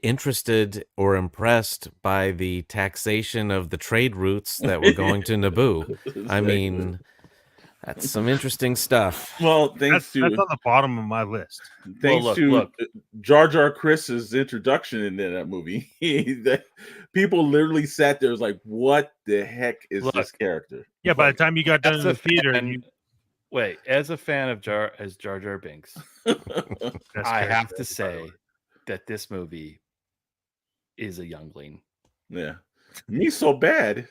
interested or impressed by the taxation of the trade routes that were going to Naboo. I mean, that's some interesting stuff.
Well,
that's on the bottom of my list.
Thanks to Jar Jar Chris's introduction in that movie, people literally sat there was like, "What the heck is this character?"
Yeah, by the time you got done in the theater,
as a fan of Jar Jar Binks, I have to say that this movie is a youngling.
Yeah, me so bad.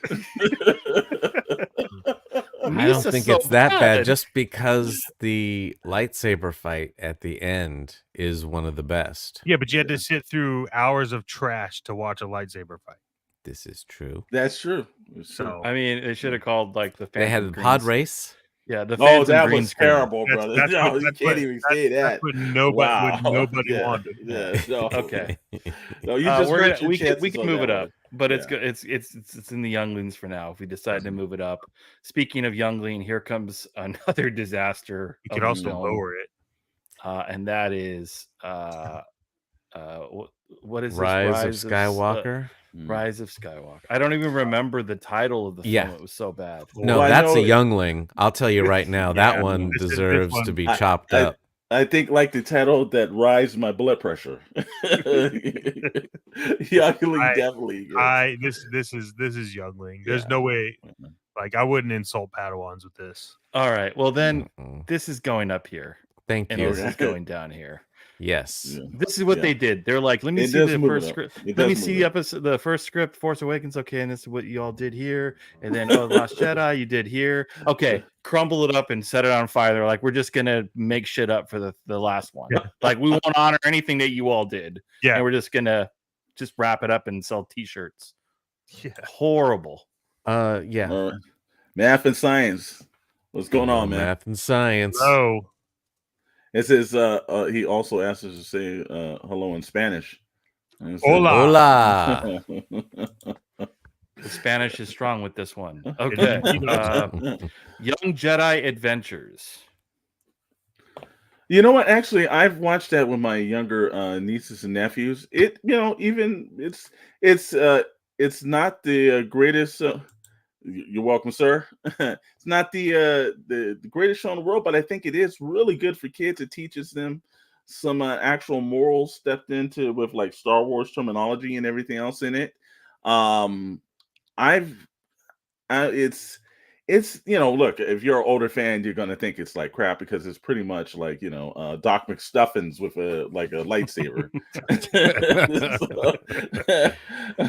I don't think it's that bad, just because the lightsaber fight at the end is one of the best.
Yeah, but you had to sit through hours of trash to watch a lightsaber fight.
This is true.
That's true.
So I mean, they should have called like the.
They had the pod race.
Yeah, the
that was terrible, brother. You can't even say that.
What nobody wanted.
Yeah, no.
Okay.
No, you just
we can move it up, but it's good. It's in the younglings for now. If we decide to move it up. Speaking of youngling, here comes another disaster.
You could also lower it,
and that is what is
Rise of Skywalker?
Rise of Skywalker. I don't even remember the title of the film. It was so bad.
No, that's a youngling. I'll tell you right now. That one deserves to be chopped up.
I think like the title that rise my blood pressure. Youngling definitely.
This is youngling. There's no way. Like I wouldn't insult Padawans with this.
All right. Well then, this is going up here.
Thank you.
And this is going down here.
Yes.
This is what they did. They're like, let me see the first script. Let me see the first script, Force Awakens. Okay, and this is what you all did here. And then Last Jedi, you did here. Okay, crumble it up and set it on fire. They're like, we're just gonna make shit up for the last one. Like we won't honor anything that you all did.
Yeah,
and we're just gonna wrap it up and sell T-shirts. Yeah, horrible.
Yeah.
Math and science. What's going on, man?
Math and science.
Oh.
It says he also asked us to say hello in Spanish.
Hola.
The Spanish is strong with this one. Okay. Young Jedi Adventures.
You know what? Actually, I've watched that with my younger nieces and nephews. Even it's not the greatest. You're welcome, sir. It's not the greatest show in the world, but I think it is really good for kids. It teaches them some actual morals stepped into with like Star Wars terminology and everything else in it. Um, I've it's look, if you're an older fan, you're gonna think it's like crap because it's pretty much like Doc McStuffins with a lightsaber.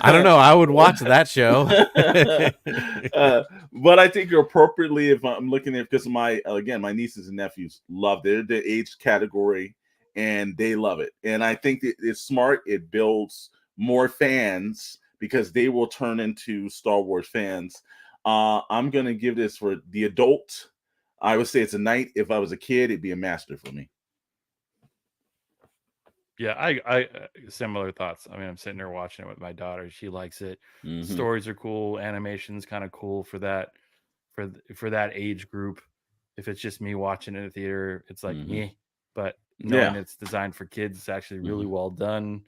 I don't know. I would watch that show.
But I think appropriately, if I'm looking at, because my nieces and nephews love their age category and they love it, and I think it's smart. It builds more fans because they will turn into Star Wars fans. I'm gonna give this for the adult. I would say it's a night. If I was a kid, it'd be a master for me.
Yeah, I similar thoughts. I mean, I'm sitting there watching it with my daughter. She likes it.
Mhm.
Stories are cool. Animation's kind of cool for that for that age group. If it's just me watching it in the theater, it's like
Mhm.
But knowing
Yeah.
it's designed for kids, it's actually really well done.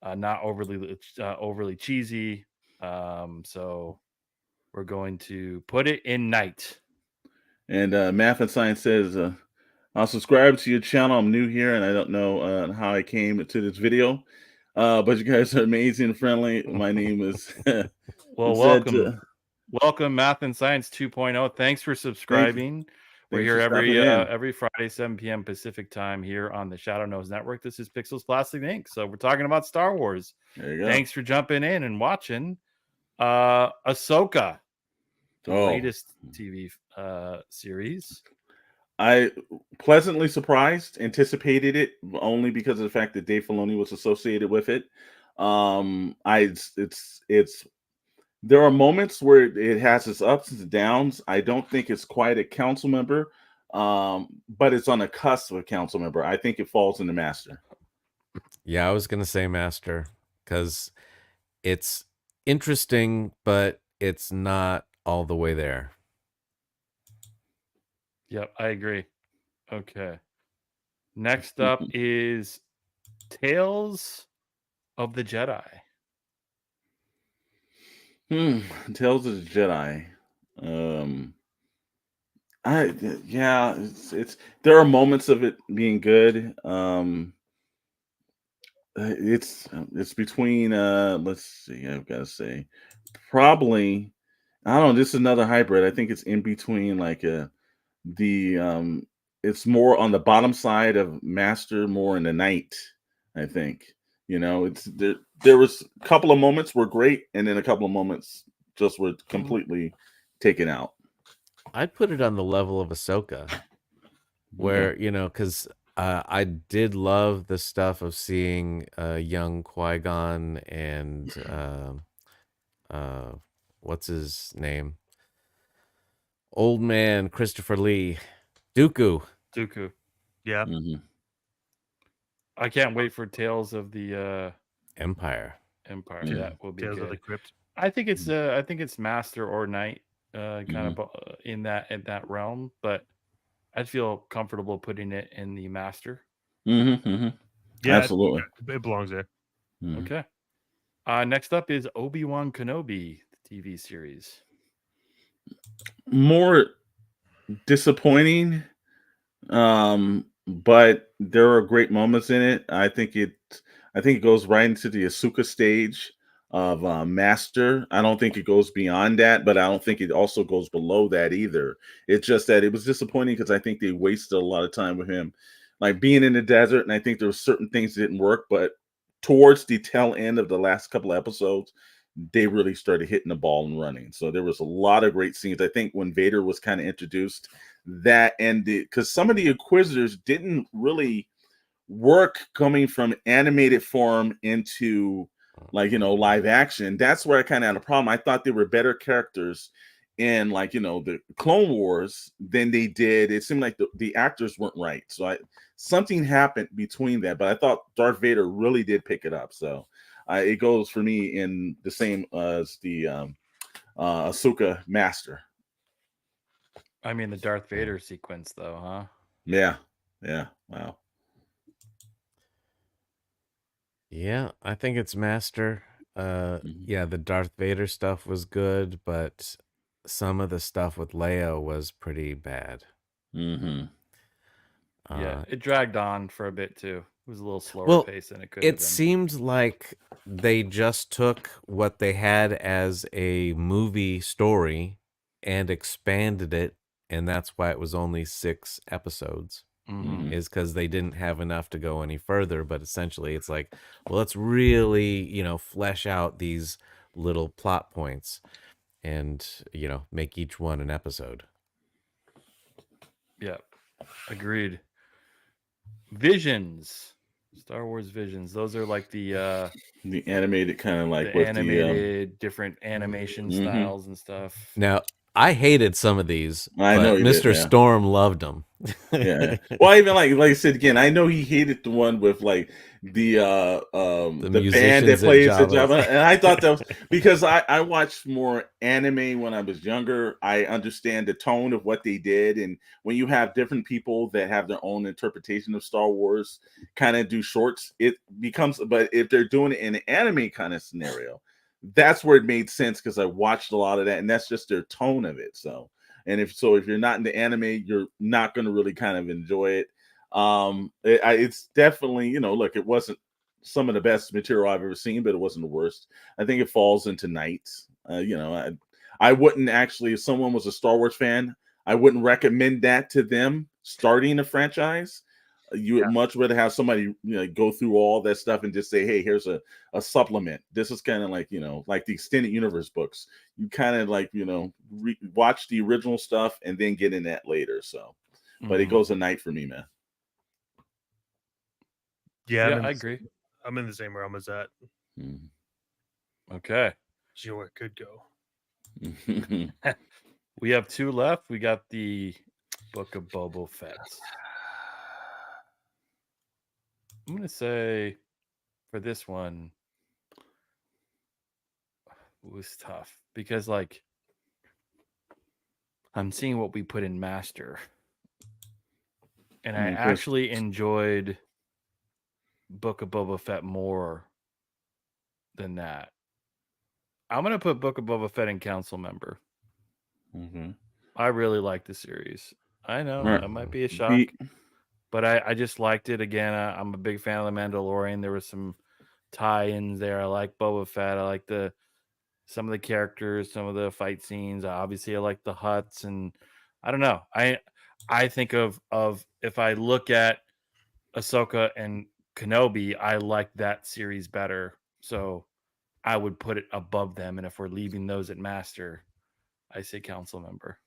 Not overly cheesy. So we're going to put it in night.
And Math and Science says, I'll subscribe to your channel. I'm new here and I don't know how I came to this video. But you guys are amazing and friendly. My name is
Well,
Zed.
welcome Math and Science 2.0. Thanks for subscribing. We're
Thanks
here
for stopping in.
every Friday, 7 p.m. Pacific time here on the Shadow Nose Network. This is Pixels Plastic Ink. So we're talking about Star Wars.
There you go.
Thanks for jumping in and watching. Ahsoka, the latest TV series.
I pleasantly surprised, anticipated it only because of the fact that Dave Filoni was associated with it. It's there are moments where it has its ups and downs. I don't think it's quite a council member, but it's on the cusp of a council member. I think it falls in the master.
Yeah, I was gonna say master because it's interesting, but it's not all the way there.
Yep, I agree. Okay. Next up is Tales of the Jedi.
Tales of the Jedi. It's there are moments of it being good. It's between let's see, I've got to say probably I don't know, this is another hybrid. I think it's in between like the it's more on the bottom side of master, more in the night, I think. It's there was a couple of moments were great and then a couple of moments just were completely taken out.
I'd put it on the level of Ahsoka, where because I did love the stuff of seeing young Qui-Gon and what's his name, old man Christopher Lee, Dooku.
Yeah.
Mhm.
I can't wait for Tales of the
Empire.
Yeah.
That will be
Tales of
good.
the Crypt.
I think it's Master or Knight, kind of in that realm, but I'd feel comfortable putting it in the Master.
Yeah,
Absolutely.
it belongs there.
Okay. Next up is Obi-Wan Kenobi, the TV series.
More disappointing, but there are great moments in it. I think it goes right into the Asuka stage of Master. I don't think it goes beyond that, but I don't think it also goes below that either. It's just that it was disappointing because I think they wasted a lot of time with him, like being in the desert, and I think there were certain things that didn't work, but towards the tail end of the last couple of episodes, they really started hitting the ball and running. So there was a lot of great scenes. I think when Vader was kind of introduced, that ended because some of the Inquisitors didn't really work coming from animated form into live action. That's where I kind of had a problem. I thought they were better characters in the Clone Wars than they did. It seemed like the actors weren't right. So something happened between that, but I thought Darth Vader really did pick it up. So it goes for me in the same as the Ahsoka Master.
I mean the Darth Vader sequence though, huh?
Yeah. Yeah. Wow.
Yeah, I think it's Master. Yeah, the Darth Vader stuff was good, but some of the stuff with Leia was pretty bad.
Mm-hmm.
Yeah, it dragged on for a bit too. It was a little slower
Well,
pace than it could have
it
been.
seemed like they just took what they had as a movie story and expanded it, and that's why it was only 6 episodes.
Mhm.
Is because they didn't have enough to go any further. But essentially, it's like, well, let's really, flesh out these little plot points and, make each one an episode.
Yeah, agreed. Visions, Star Wars Visions. Those are like the
animated kind of like
the
with
animated different animation
Mhm.
styles and stuff.
Now, I hated some of these,
I know
but
you did,
Mr.
yeah.
Storm loved them.
Yeah. Well, I even like I said again, I know he hated the one with like the band that
musicians at
plays the
Jabba's.
Jabba, and I thought that was because I watched more anime when I was younger. I understand the tone of what they did, and when you have different people that have their own interpretation of Star Wars, kind of do shorts, it becomes. But if they're doing it in an anime kind of scenario, that's where it made sense because I watched a lot of that, and that's just their tone of it. So. And if you're not into anime, you're not going to really kind of enjoy it. It's definitely, look, it wasn't some of the best material I've ever seen, but it wasn't the worst. I think it falls into nights. I wouldn't actually, if someone was a Star Wars fan, I wouldn't recommend that to them starting a franchise. You would much rather have somebody go through all that stuff and just say, hey, here's a supplement. This is kind of like, like the extended universe books. You kind of like, watch the original stuff and then get in that later. So, but it goes a night for me, man.
Yeah,
I agree.
I'm in the same realm as that.
Okay.
Sure, it could go.
We have 2 left. We got the Book of Boba Fett. I'm going to say for this one, it was tough because, like, I'm seeing what we put in Master, and I actually enjoyed Book of Boba Fett more than that. I'm going to put Book of Boba Fett in Council Member. I really like the series. I know that might be a shock. But I just liked it. Again, I'm a big fan of The Mandalorian. There was some tie-ins there. I like Boba Fett. I like some of the characters, some of the fight scenes. Obviously, I like the Hutts, and I don't know. I think of if I look at Ahsoka and Kenobi, I like that series better. So I would put it above them. And if we're leaving those at Master, I say Council Member.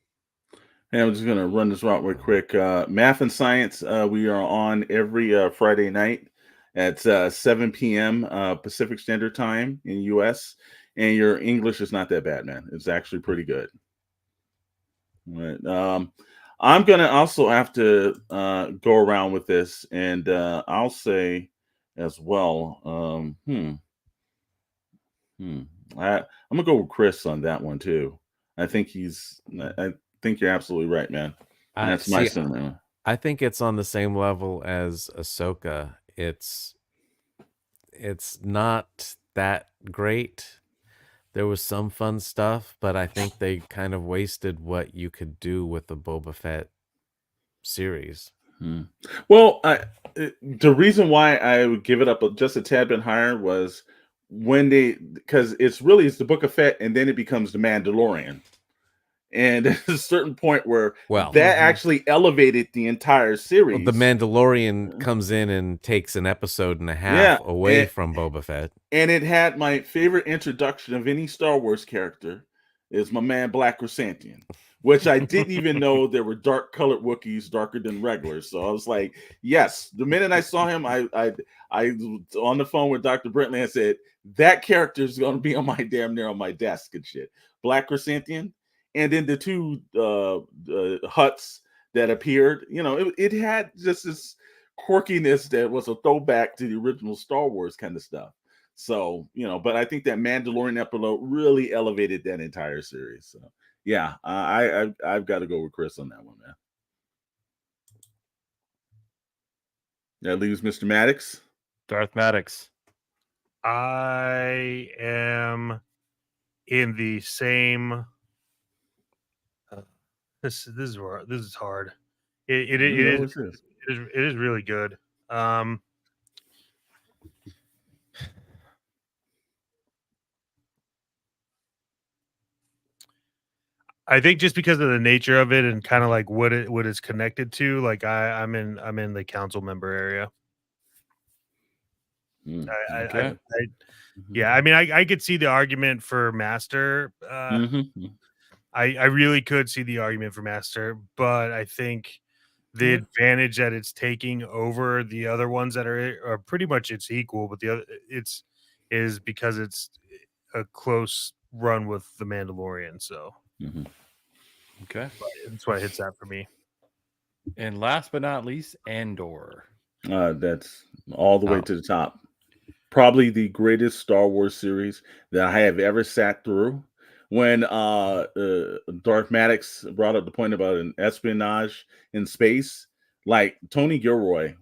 Hey, I'm just going to run this route real quick. Math and Science, we are on every Friday night at 7 p.m. Pacific Standard Time in U.S. And your English is not that bad, man. It's actually pretty good. Right. I'm going to also have to go around with this, and I'll say as well. I'm going to go with Chris on that one, too. I think you're absolutely right, man. That's my sentiment.
I think it's on the same level as Ahsoka. It's not that great. There was some fun stuff, but I think they kind of wasted what you could do with the Boba Fett series.
Well, the reason why I would give it up just a tad bit higher was because it's the Book of Fett, and then it becomes the Mandalorian. And there's a certain point where that actually elevated the entire series.
The Mandalorian comes in and takes an episode and a half away from Boba Fett.
And it had my favorite introduction of any Star Wars character is my man Black Chrysanthemum, which I didn't even know there were dark colored Wookiees darker than regulars. So I was like, yes. The minute I saw him, I on the phone with Dr. Brantley, I said, that character is going to be on my desk and shit. Black Chrysanthemum. And then the 2 Hutts that appeared, it had just this quirkiness that was a throwback to the original Star Wars kind of stuff. So, but I think that Mandalorian episode really elevated that entire series. So, yeah, I've got to go with Chris on that one, man. That leaves Mr. Maddox.
Darth Maddox.
I am in the same. This is hard. It is really good. I think just because of the nature of it and kind of like what it's connected to, like I'm in the council member area.
Okay.
Yeah, I mean, I could see the argument for Master. I really could see the argument for Master, but I think the advantage that it's taking over the other ones that are pretty much it's equal, but the other is because it's a close run with the Mandalorian. So
Okay.
that's why it hits that for me.
And last but not least, Andor.
That's all the way to the top. Probably the greatest Star Wars series that I have ever sat through. When Darth Maddox brought up the point about an espionage in space, like Tony Gilroy,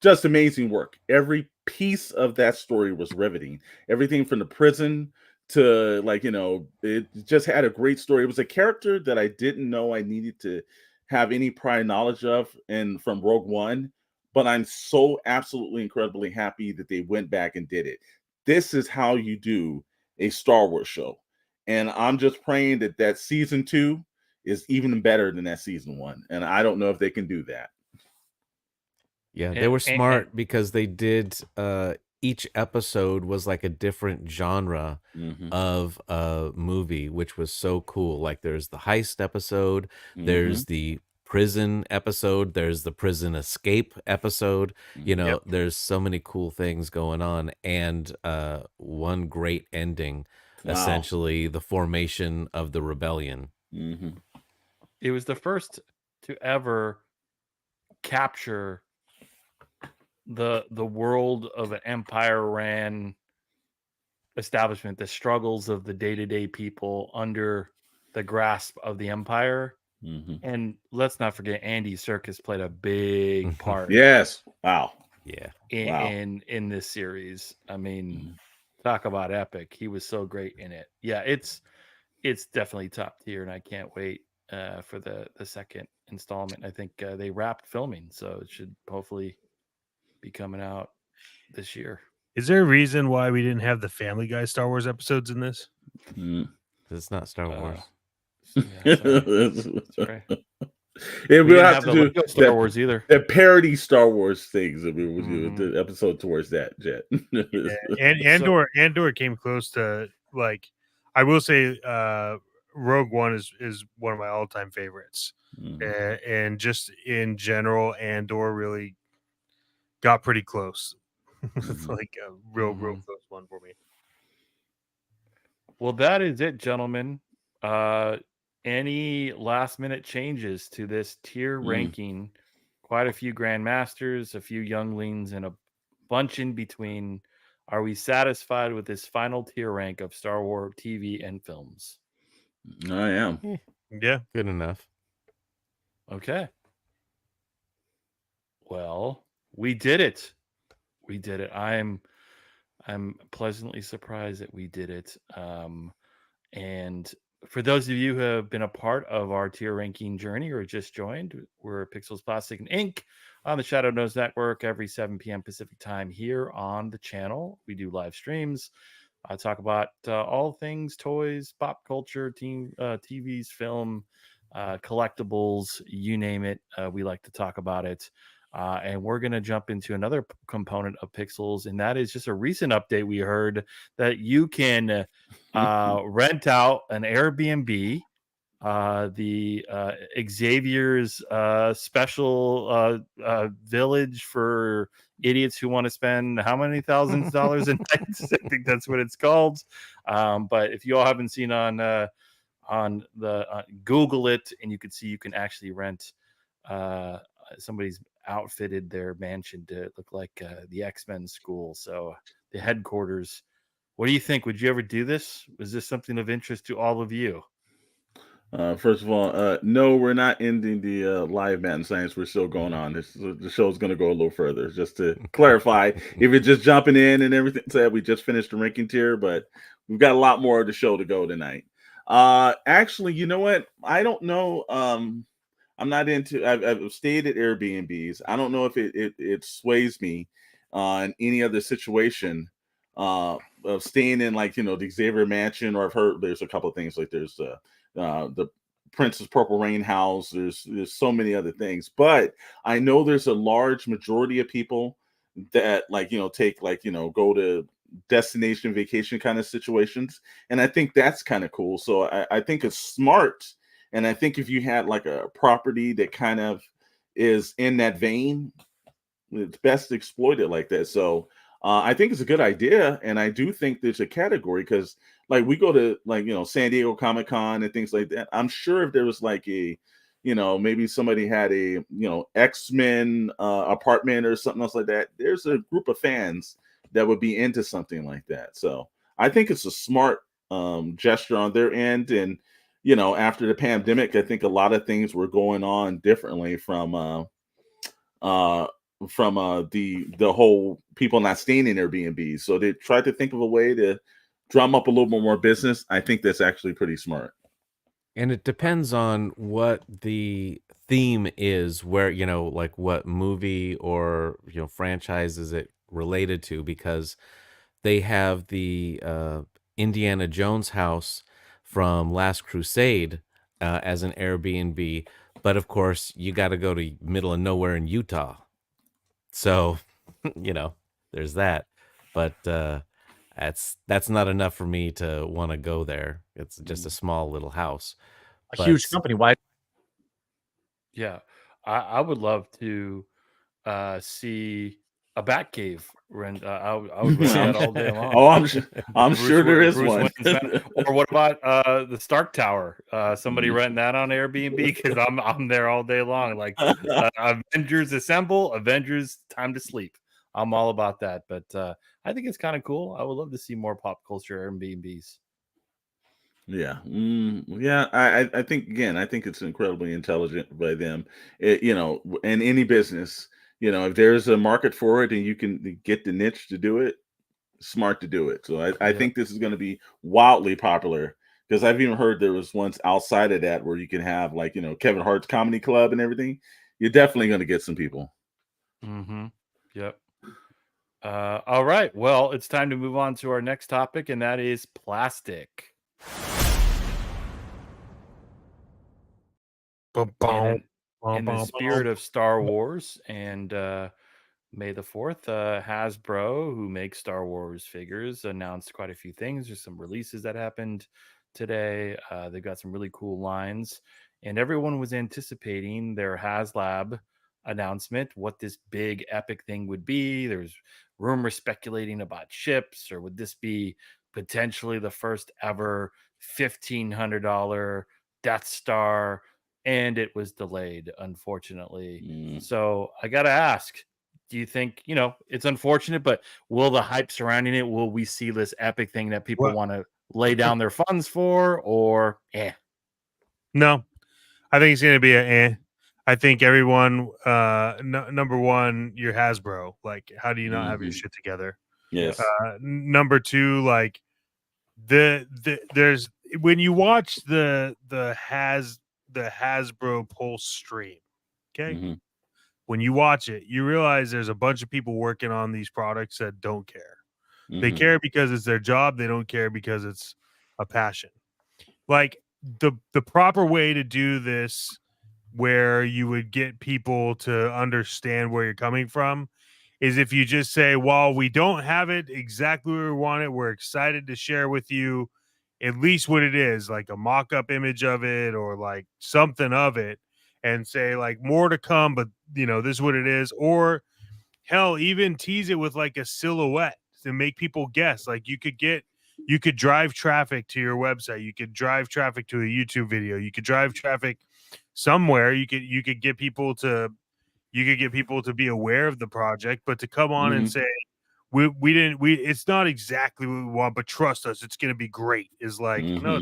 just amazing work. Every piece of that story was riveting. Everything from the prison to it just had a great story. It was a character that I didn't know I needed to have any prior knowledge of and from Rogue One, but I'm so absolutely incredibly happy that they went back and did it. This is how you do a Star Wars show. And I'm just praying that season 2 is even better than that season 1. And I don't know if they can do that.
Yeah, they were smart because they did each episode was like a different genre of a movie, which was so cool. Like there's the heist episode, there's the prison episode, there's the prison escape episode. There's so many cool things going on, and one great ending, essentially the formation of the rebellion.
It was the first to ever capture the world of an empire ran establishment, the struggles of the day-to-day people under the grasp of the empire. And let's not forget Andy Serkis played a big part.
Yes. Wow.
Yeah.
In this series. I mean, talk about epic. He was so great in it. Yeah, it's definitely top tier, and I can't wait for the second installment. I think they wrapped filming, so it should hopefully be coming out this year.
Is there a reason why we didn't have the Family Guy Star Wars episodes in this?
It's not Star Wars.
Sorry.
We
will
have to do
Lego Star Wars either.
The parody Star Wars things. I mean, the episode towards that, Jet.
And Andor came close to, like, I will say, Rogue One is one of my all time favorites, and just in general, Andor really got pretty close. It's like a real close one for me.
Well, that is it, gentlemen. Any last minute changes to this tier ranking? Quite a few grandmasters, a few younglings, and a bunch in between. Are we satisfied with this final tier rank of Star Wars TV and films?
I am.
Yeah,
good enough.
Okay. Well, we did it. We did it. I'm pleasantly surprised that we did it. And for those of you who have been a part of our tier ranking journey or just joined, we're Pixels, Plastic, and Ink on the Shadow Nose Network every 7 p.m. Pacific time here on the channel. We do live streams. I talk about all things toys, pop culture, TVs, film, collectibles, you name it. We like to talk about it. And we're going to jump into another component of Pixels, and that is just a recent update we heard that you can rent out an Airbnb, the Xavier's special village for idiots who want to spend how many thousands of dollars a night? I think that's what it's called. But if you all haven't seen on the Google it, and you can see you can actually rent somebody's outfitted their mansion to look like the X-Men school. So the headquarters. What do you think? Would you ever do this? Was this something of interest to all of you?
First of all, no, we're not ending the live Madden Science. We're still going on. The show's going to go a little further. Just to clarify, if you're just jumping in and everything said, we just finished the ranking tier, but we've got a lot more of the show to go tonight. Actually, you know what? I don't know. I'm not into. I've stayed at Airbnbs. I don't know if it sways me in any other situation of staying in, like, the Xavier Mansion, or I've heard there's a couple of things, like there's the Princess Purple Rain house. There's so many other things, but I know there's a large majority of people that, like, take, like, go to destination vacation kind of situations, and I think that's kind of cool. So I think it's smart, and I think if you had like a property that kind of is in that vein, it's best to exploit it like that. So I think it's a good idea, and I do think there's a category, because, like, we go to, like, San Diego Comic Con and things like that. I'm sure if there was like a, maybe somebody had a X-Men apartment or something else like that, there's a group of fans that would be into something like that. So I think it's a smart gesture on their end, and after the pandemic, I think a lot of things were going on differently the whole people not staying in Airbnb. So they tried to think of a way to drum up a little bit more business. I think that's actually pretty smart.
And it depends on what the theme is, where, like what movie or, franchise is it related to, because they have the Indiana Jones house from Last Crusade as an Airbnb. But of course, you got to go to middle of nowhere in Utah. So, there's that. But that's not enough for me to want to go there. It's just a small little house.
A huge company. Why?
Yeah, I would love to see a Batcave rent. I would rent that all day long.
Oh, I'm sure there is
Bruce
one.
Wayne's or what about the Stark Tower? Somebody renting that on Airbnb, because I'm there all day long. Like Avengers Assemble, Avengers Time to Sleep. I'm all about that. But I think it's kind of cool. I would love to see more pop culture Airbnbs.
Yeah. Yeah. I think, again, I think it's incredibly intelligent by them. In any business, if there's a market for it and you can get the niche to do it, smart to do it. So I think this is going to be wildly popular, because I've even heard there was once outside of that where you can have, like, Kevin Hart's comedy club and everything. You're definitely going to get some people.
Mm-hmm. Yep. All right. Well, it's time to move on to our next topic, and that is plastic. In the spirit of Star Wars and May the 4th, Hasbro, who makes Star Wars figures, announced quite a few things. There's some releases that happened today. They've got some really cool lines, and everyone was anticipating their HasLab announcement, what this big epic thing would be. There's rumors speculating about ships, or would this be potentially the first ever $1,500 Death Star? And it was delayed, unfortunately. So I got to ask, do you think, it's unfortunate, but will the hype surrounding it, will we see this epic thing that people want to lay down their funds for, or
No, I think it's going to be I think everyone, number one, you're Hasbro. Like, how do you not have your shit together?
Yes.
Number two, like, there's, when you watch the Hasbro Pulse stream, okay? When you watch it, you realize there's a bunch of people working on these products that don't care. They care because it's their job. They don't care because it's a passion. Like, the proper way to do this, where you would get people to understand where you're coming from, is if you just say, well, we don't have it exactly where we want it, we're excited to share with you at least what it is, like a mock-up image of it, or like something of it, and say, like, more to come, but this is what it is. Or hell, even tease it with like a silhouette to make people guess. Like, you could drive traffic to your website, you could drive traffic to a YouTube video, you could drive traffic somewhere, you could get people to be aware of the project, but to come on and say, it's not exactly what we want, but trust us, it's going to be great, is like, no,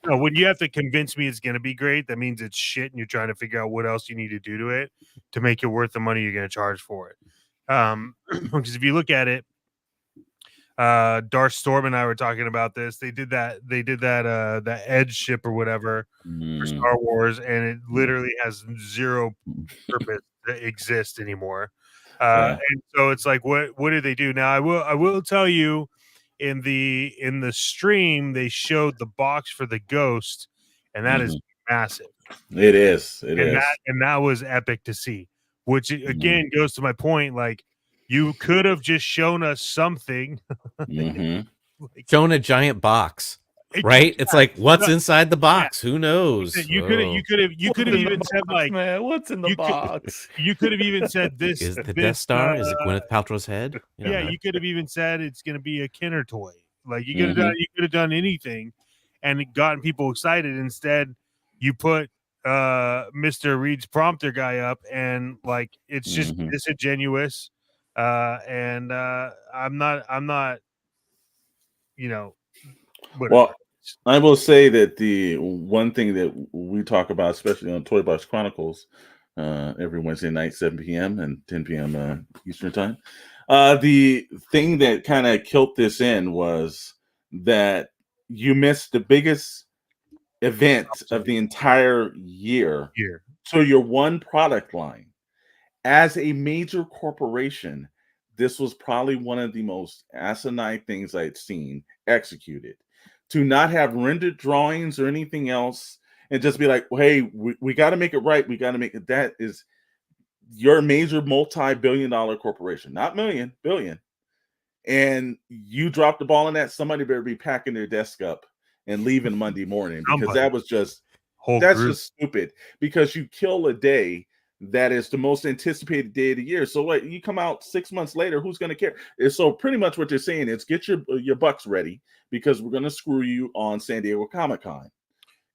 No, when you have to convince me it's going to be great, that means it's shit, and you're trying to figure out what else you need to do to it to make it worth the money you're going to charge for it. Because if you look at it, Darth Storm and I were talking about this. They did that that Edge ship or whatever for Star Wars, and it literally has zero purpose to exist anymore. And so it's like, what do they do now? I will tell you, in the stream they showed the box for the Ghost, and that is massive.
It is.
That was epic to see. Which again goes to my point, like, you could have just shown us something.
Like, shown a giant box, right? It's like, what's inside the box? Who knows?
You could have even said, like,
man, what's in the box?
You could have even said this
is the Death Star. Is it Gwyneth Paltrow's head?
You could have even said it's going to be a Kenner toy. Like, you could have done anything and gotten people excited. Instead, you put Mr. Reed's prompter guy up, and like, it's just disingenuous. And I'm not, whatever.
Well, I will say that the one thing that we talk about, especially on Toybox Chronicles, every Wednesday night, 7 p.m. and 10 p.m. Eastern time, the thing that kind of killed this in was that you missed the biggest event of the entire year to your one product line. As a major corporation, this was probably one of the most asinine things I'd seen executed. To not have rendered drawings or anything else and just be like, hey, we got to make it right. We got to make it. That is your major multi-billion-dollar corporation, not million, billion. And you dropped the ball on that. Somebody better be packing their desk up and leaving Monday morning, because that was just, just stupid, because you kill a day that is the most anticipated day of the year. So what, you come out 6 months later, who's going to care? And so pretty much what they're saying is, get your bucks ready, because we're going to screw you on San Diego Comic-Con,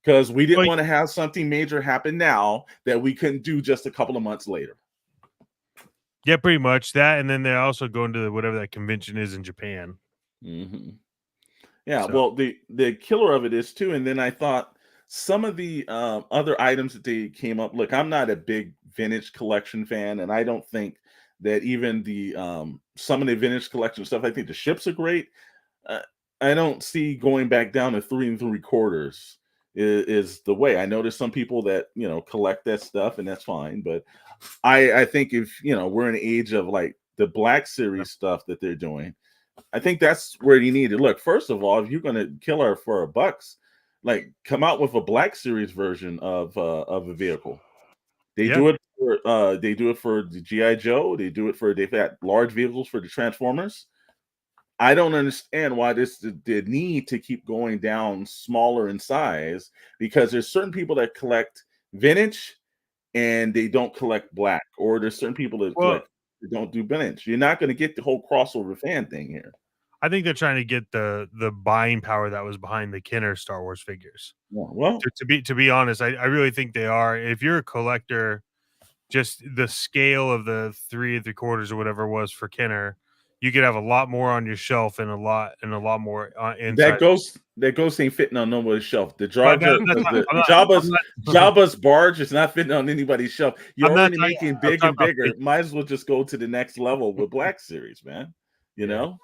because we didn't want to have something major happen now that we couldn't do just a couple of months later.
Yeah, pretty much that. And then they're also going to whatever that convention is in Japan.
Yeah, so, well, the killer of it is too. And then I thought some of the other items that they came up. Look, I'm not a big vintage collection fan, and I don't think that even the some of the vintage collection stuff. I think the ships are great. I don't see going back down to 3 3/4 is the way. I know there's some people that collect that stuff, and that's fine. But I think if we're in an age of like the Black Series stuff that they're doing, I think that's where you need to look. First of all, if you're going to kill her for $1, like, come out with a Black Series version of a vehicle. They do it for the G.I. Joe. They've got large vehicles for the Transformers. I don't understand why the need to keep going down smaller in size, because there's certain people that collect vintage and they don't collect black, or there's certain people that don't do vintage. You're not going to get the whole crossover fan thing here.
I think they're trying to get the buying power that was behind the Kenner Star Wars figures.
Yeah, well,
to be honest, I really think they are. If you're a collector, just the scale of the 3 3/4 or whatever it was for Kenner, you could have a lot more on your shelf and a lot more inside.
That ghost ain't fitting on nobody's shelf. The Jabba's barge is not fitting on anybody's shelf. You're already making big and bigger. Might as well just go to the next level with Black Series, man. You know,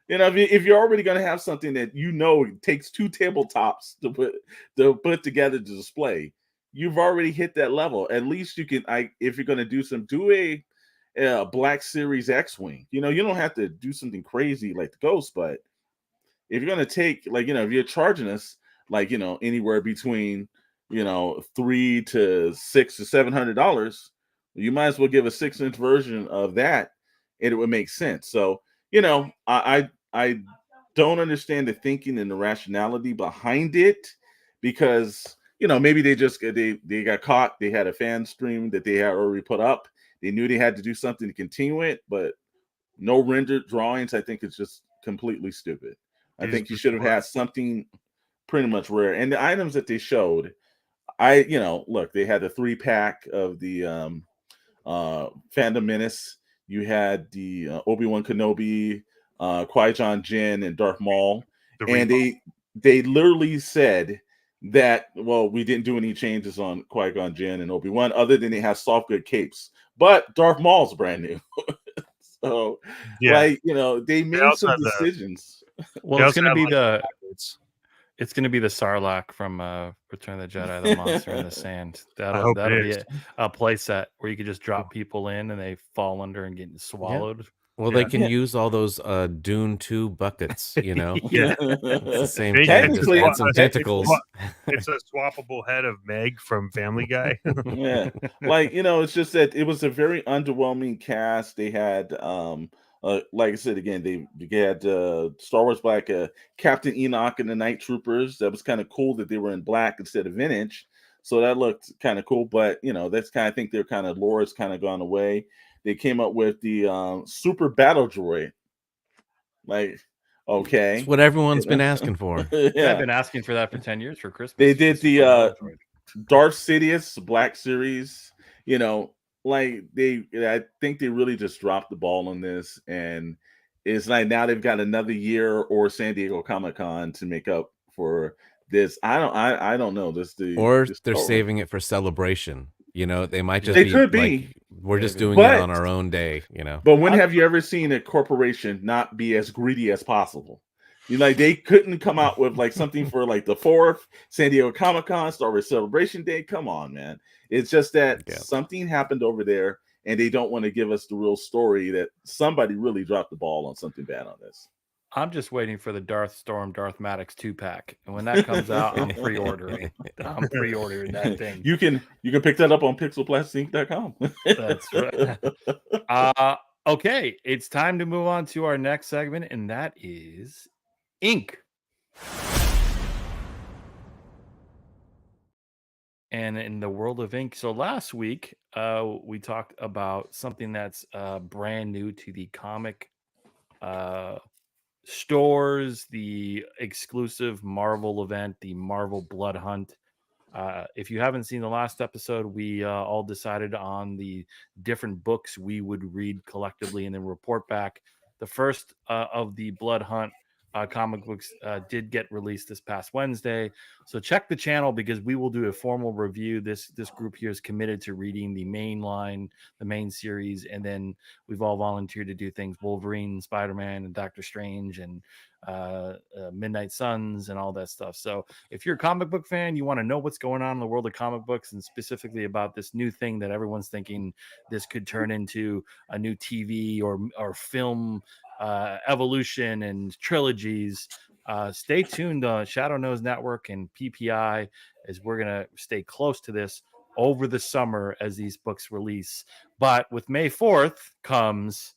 if you're already going to have something that it takes 2 tabletops to put together to display, you've already hit that level. At least you can. If you're going to do a Black Series X-Wing, you don't have to do something crazy like the Ghost, but if you're going to take, if you're charging us anywhere between $300 to $600 to $700, you might as well give a 6-inch version of that, and it would make sense. So I don't understand the thinking and the rationality behind it, because maybe they got caught. They had a fan stream that they had already put up. They knew they had to do something to continue it, but no rendered drawings. I think it's just completely stupid. I think you should have had something pretty much rare. And the items that they showed, look, they had the 3-pack of the Phantom Menace. You had the Obi-Wan Kenobi, Qui-Gon Jinn, and Darth Maul. And they literally said that, well, we didn't do any changes on Qui-Gon Jinn and Obi-Wan other than they have soft good capes. But Darth Maul's brand new. So,
Yeah,
like, you know, they
they
made
also
some
have the
decisions.
Well,
they
it's
also
gonna
have
be
like
the
backwards.
it's gonna be the Sarlacc from Return of the Jedi, the monster in the sand.
I hope
That'll
it
be
is.
a play set where you could just drop people in and they fall under and get swallowed.
Well,
Yeah.
they can
Yeah.
use all those Dune 2 buckets, you know?
Yeah.
It's the same
They
thing.
can
Just
Technically,
add some tentacles.
It's a swappable head of Meg from Family Guy.
yeah, like, you know, it's just that it was a very underwhelming cast. They had like I said again, they had Star Wars Black, Captain Enoch and the Night Troopers. That was kind of cool that they were in black instead of vintage, so that looked kind of cool. But you know, that's kind of, I think their kind of lore has kind of gone away. They came up with the super battle droid, like,
It's
okay.
what everyone's been asking for.
Yeah, I've
Yeah,
been asking for that for 10 years for
they
Christmas.
did
the Super Battle Droid.
Darth Sidious Black Series, you know, like I think they really just dropped the ball on this, and it's like now they've got another year or San Diego Comic-Con to make up for this. I don't know.
Or
This
they're
Star Wars.
saving it for Celebration. You know, they might just
They
be
could
like,
be,
we're just
Maybe.
doing it on
but
our own day, you know?
but when have you ever seen a corporation not be as greedy as possible? You like they couldn't come out with like something for like the 4th San Diego Comic-Con, Star Wars Celebration Day. Come on, man. It's just that
Yeah.
something happened over there and they don't want to give us the real story that somebody really dropped the ball on something bad on this.
I'm just waiting for the Darth Storm, Darth Maddox 2-pack. And when that comes out, I'm pre-ordering. I'm pre-ordering that thing.
You can pick that up on pixelplastic.com.
That's right. Okay, it's time to move on to our next segment, and that is Ink. And in the world of ink, so last week we talked about something that's brand new to the comic stores, the exclusive Marvel event, the Marvel Blood Hunt. If you haven't seen the last episode, we all decided on the different books we would read collectively and then report back. The first of the Blood Hunt comic books did get released this past Wednesday. So check the channel because we will do a formal review. This group here is committed to reading the main line, the main series, and then we've all volunteered to do things: Wolverine, Spider-Man, and Doctor Strange, and Midnight Suns, and all that stuff. So if you're a comic book fan, you want to know what's going on in the world of comic books, and specifically about this new thing that everyone's thinking this could turn into a new TV or film evolution and trilogies, stay tuned on Shadow Nose Network and PPI, as we're going to stay close to this over the summer as these books release. But with May 4th comes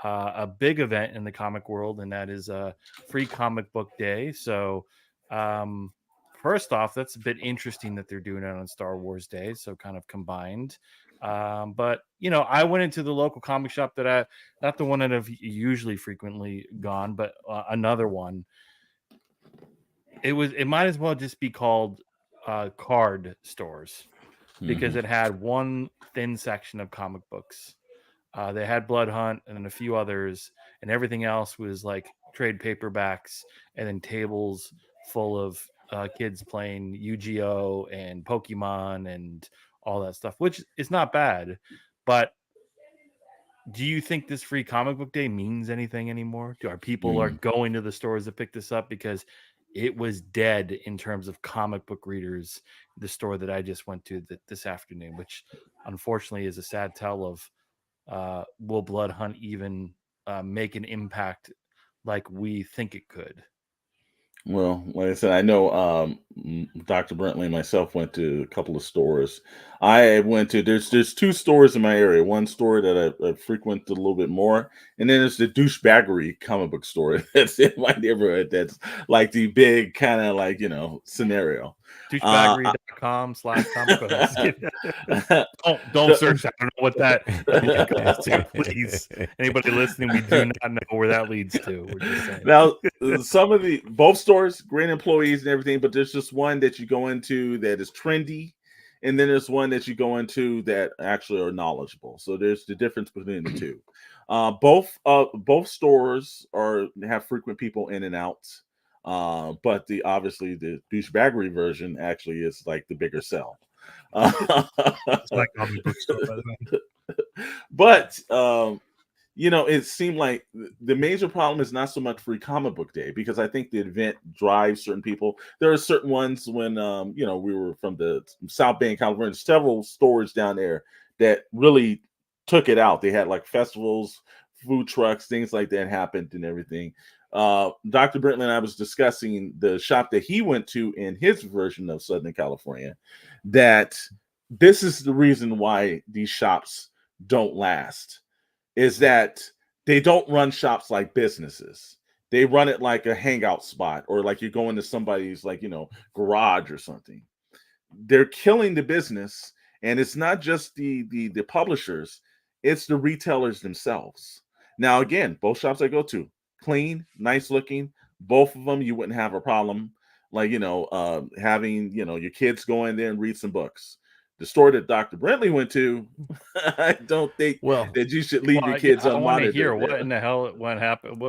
a big event in the comic world, and that is a Free Comic Book Day. So first off, that's a bit interesting that they're doing it on Star Wars Day, so kind of combined. But you know, I went into the local comic shop that not the one that I've usually frequently gone, but another one. It might as well just be called card stores because it had one thin section of comic books. They had Blood Hunt and then a few others, and everything else was like trade paperbacks and then tables full of kids playing Yu-Gi-Oh and Pokemon and all that stuff, which is not bad. But do you think this Free Comic Book Day means anything anymore? Are people are going to the stores to pick this up? Because it was dead in terms of comic book readers. The store that I just went to this afternoon, which unfortunately is a sad tell of will Blood Hunt even make an impact like we think it could?
Well, like I said, I know Dr. Brantley and myself went to a couple of stores. I went to there's 2 stores in my area. One store that I frequent a little bit more, and then there's the Douchebaggery comic book store that's in my neighborhood. That's like the big kind of like, you know, scenario.
Douchebaggery.com/comic. Don't search that. I don't know what that goes to. Please, anybody listening, we do not know where that leads to. We're just saying.
Now, some of both stores, great employees and everything, but there's just one that you go into that is trendy, and then there's one that you go into that actually are knowledgeable. So there's the difference between the two. Both stores have frequent people in and out. But obviously the douchebaggery version actually is like the bigger sell.
It's my comic book store, by the way.
But it seemed like the major problem is not so much Free Comic Book Day, because I think the event drives certain people. There are certain ones when we were from the South Bay in California, several stores down there that really took it out. They had like festivals, food trucks, things like that happened and everything. Dr. Brantley and I was discussing the shop that he went to in his version of Southern California, that this is the reason why these shops don't last, is that they don't run shops like businesses. They run it like a hangout spot, or like you're going to somebody's garage or something. They're killing the business, and it's not just the publishers, it's the retailers themselves. Now, again, both shops I go to, clean, nice looking, both of them, you wouldn't have a problem having your kids go in there and read some books. The store that Dr. Brantley went to, I don't think that you should leave your kids unmonitored.
I want to hear what in the hell what happened.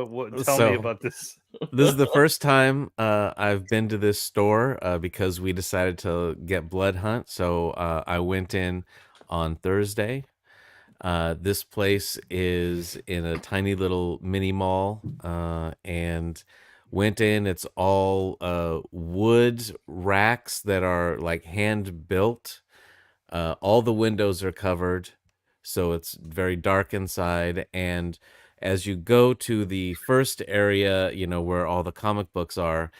Tell me about this.
This is the first time I've been to this store because we decided to get Blood Hunt. So I went in on Thursday. This place is in a tiny little mini mall, and went in. It's all wood racks that are like hand built. All the windows are covered, so it's very dark inside. And as you go to the first area, where all the comic books are,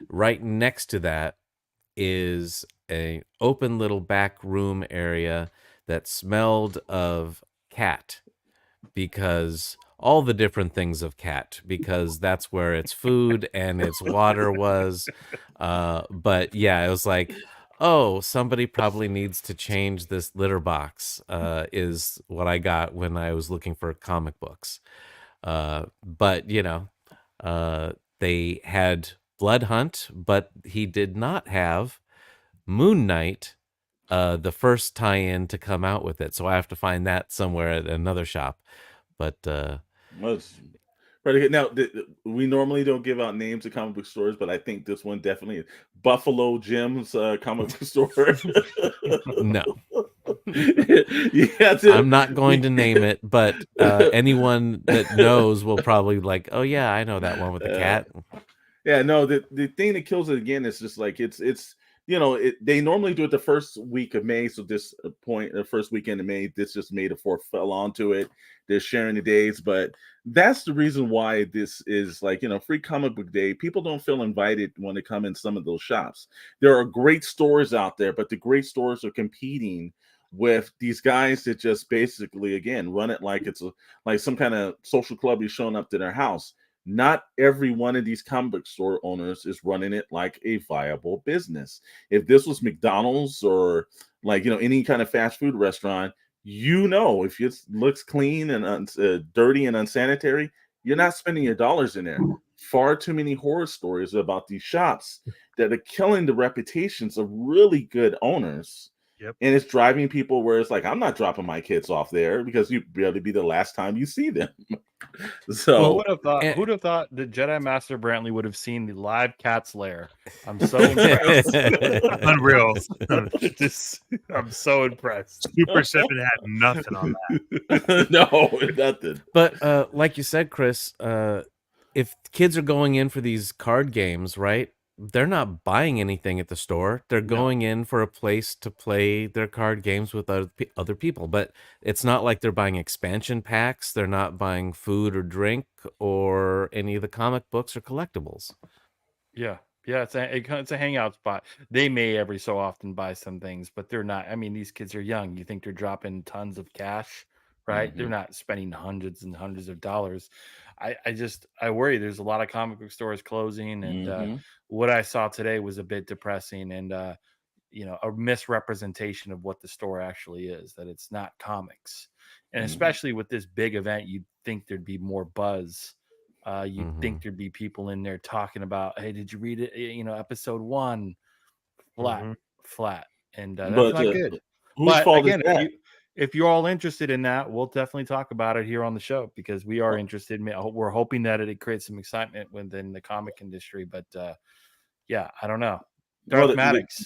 right next to that is a open little back room area that smelled of cat, because all the different things of cat, because that's where its food and its water was. But yeah, it was like, oh, somebody probably needs to change this litter box, is what I got when I was looking for comic books. But they had Blood Hunt, but he did not have Moon Knight, the first tie-in to come out with it. So I have to find that somewhere at another shop. But
pretty good. Now, we normally don't give out names of comic book stores, but I think this one definitely is Buffalo Jim's comic book store.
No. I'm not going to name it, but anyone that knows will probably like, oh yeah, I know that one with the cat.
Yeah, no, the thing that kills it again is just like it's they normally do it the first week of May. So this point, the first weekend of May, this just May the 4th fell onto it. They're sharing the days, but that's the reason why this is Free Comic Book Day. People don't feel invited when they come in some of those shops. There are great stores out there, but the great stores are competing with these guys that just basically, again, run it like it's like some kind of social club you're showing up to their house. Not every one of these comic book store owners is running it like a viable business. If this was McDonald's or any kind of fast food restaurant, if it looks clean and dirty and unsanitary, you're not spending your dollars in there. Far too many horror stories about these shops that are killing the reputations of really good owners.
Yep.
And it's driving people where it's like, I'm not dropping my kids off there, because you'd barely be the last time you see them. So
who'd have thought that Jedi Master Brantley would have seen the live cat's lair? I'm so impressed.
Unreal.
I'm so impressed.
Super 7 had nothing on that.
No, nothing.
But like you said, Chris, if kids are going in for these card games, right? They're not buying anything at the store. They're going in for a place to play their card games with other people. But it's not like they're buying expansion packs. They're not buying food or drink or any of the comic books or collectibles.
Yeah, it's a hangout spot. They may every so often buy some things, but they're not. I mean, these kids are young. You think they're dropping tons of cash, right? They're not spending hundreds and hundreds of dollars. I worry there's a lot of comic book stores closing, and what I saw today was a bit depressing, and a misrepresentation of what the store actually is, that it's not comics. And especially with this big event, you'd think there'd be more buzz. You'd think there'd be people in there talking about, hey, did you read it? Episode 1, flat. And that's not good.
Whose fault is that?
if you're all interested in that, we'll definitely talk about it here on the show because we are interested. We're hoping that it creates some excitement within the comic industry. But yeah, I don't know. Darth Maddox.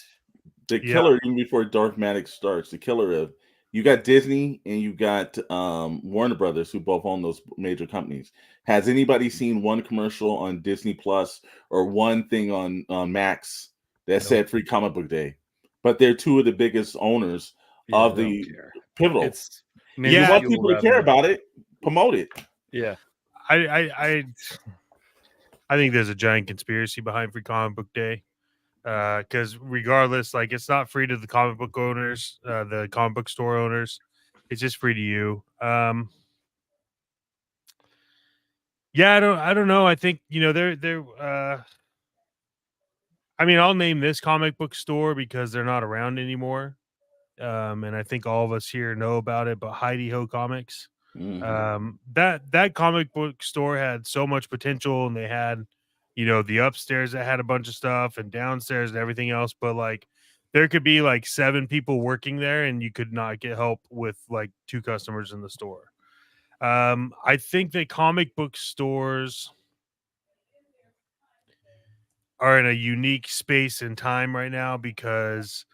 The killer, even before Darth Maddox starts, the killer of you got Disney and you got Warner Brothers, who both own those major companies. Has anybody seen one commercial on Disney Plus or one thing on Max that said Free Comic Book Day? But they're two of the biggest owners of the pivotal. You want people to care about it, promote it.
Yeah.
I think there's a giant conspiracy behind Free Comic Book Day. Because regardless, like it's not free to the comic book owners, the comic book store owners. It's just free to you. Yeah, I don't know. I think they're. I mean, I'll name this comic book store because they're not around anymore. And I think all of us here know about it. But Heidi Ho Comics, that comic book store had so much potential, and they had. The upstairs that had a bunch of stuff and downstairs and everything else. But like there could be like 7 people working there and you could not get help with like 2 customers in the store. I think that comic book stores are in a unique space and time right now because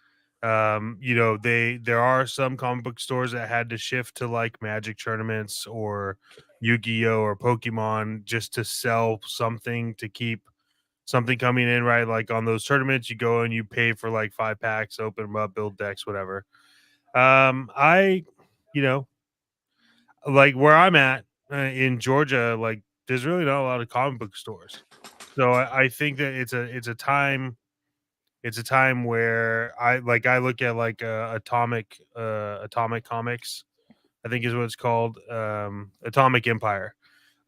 there are some comic book stores that had to shift to like Magic tournaments or Yu-Gi-Oh or Pokemon just to sell something to keep something coming in, right? Like on those tournaments, you go and you pay for like 5 packs, open them up, build decks, whatever. I, like where I'm at in Georgia, like there's really not a lot of comic book stores. So I think that it's a time where I look at like Atomic Comics, I think is what it's called, Atomic Empire.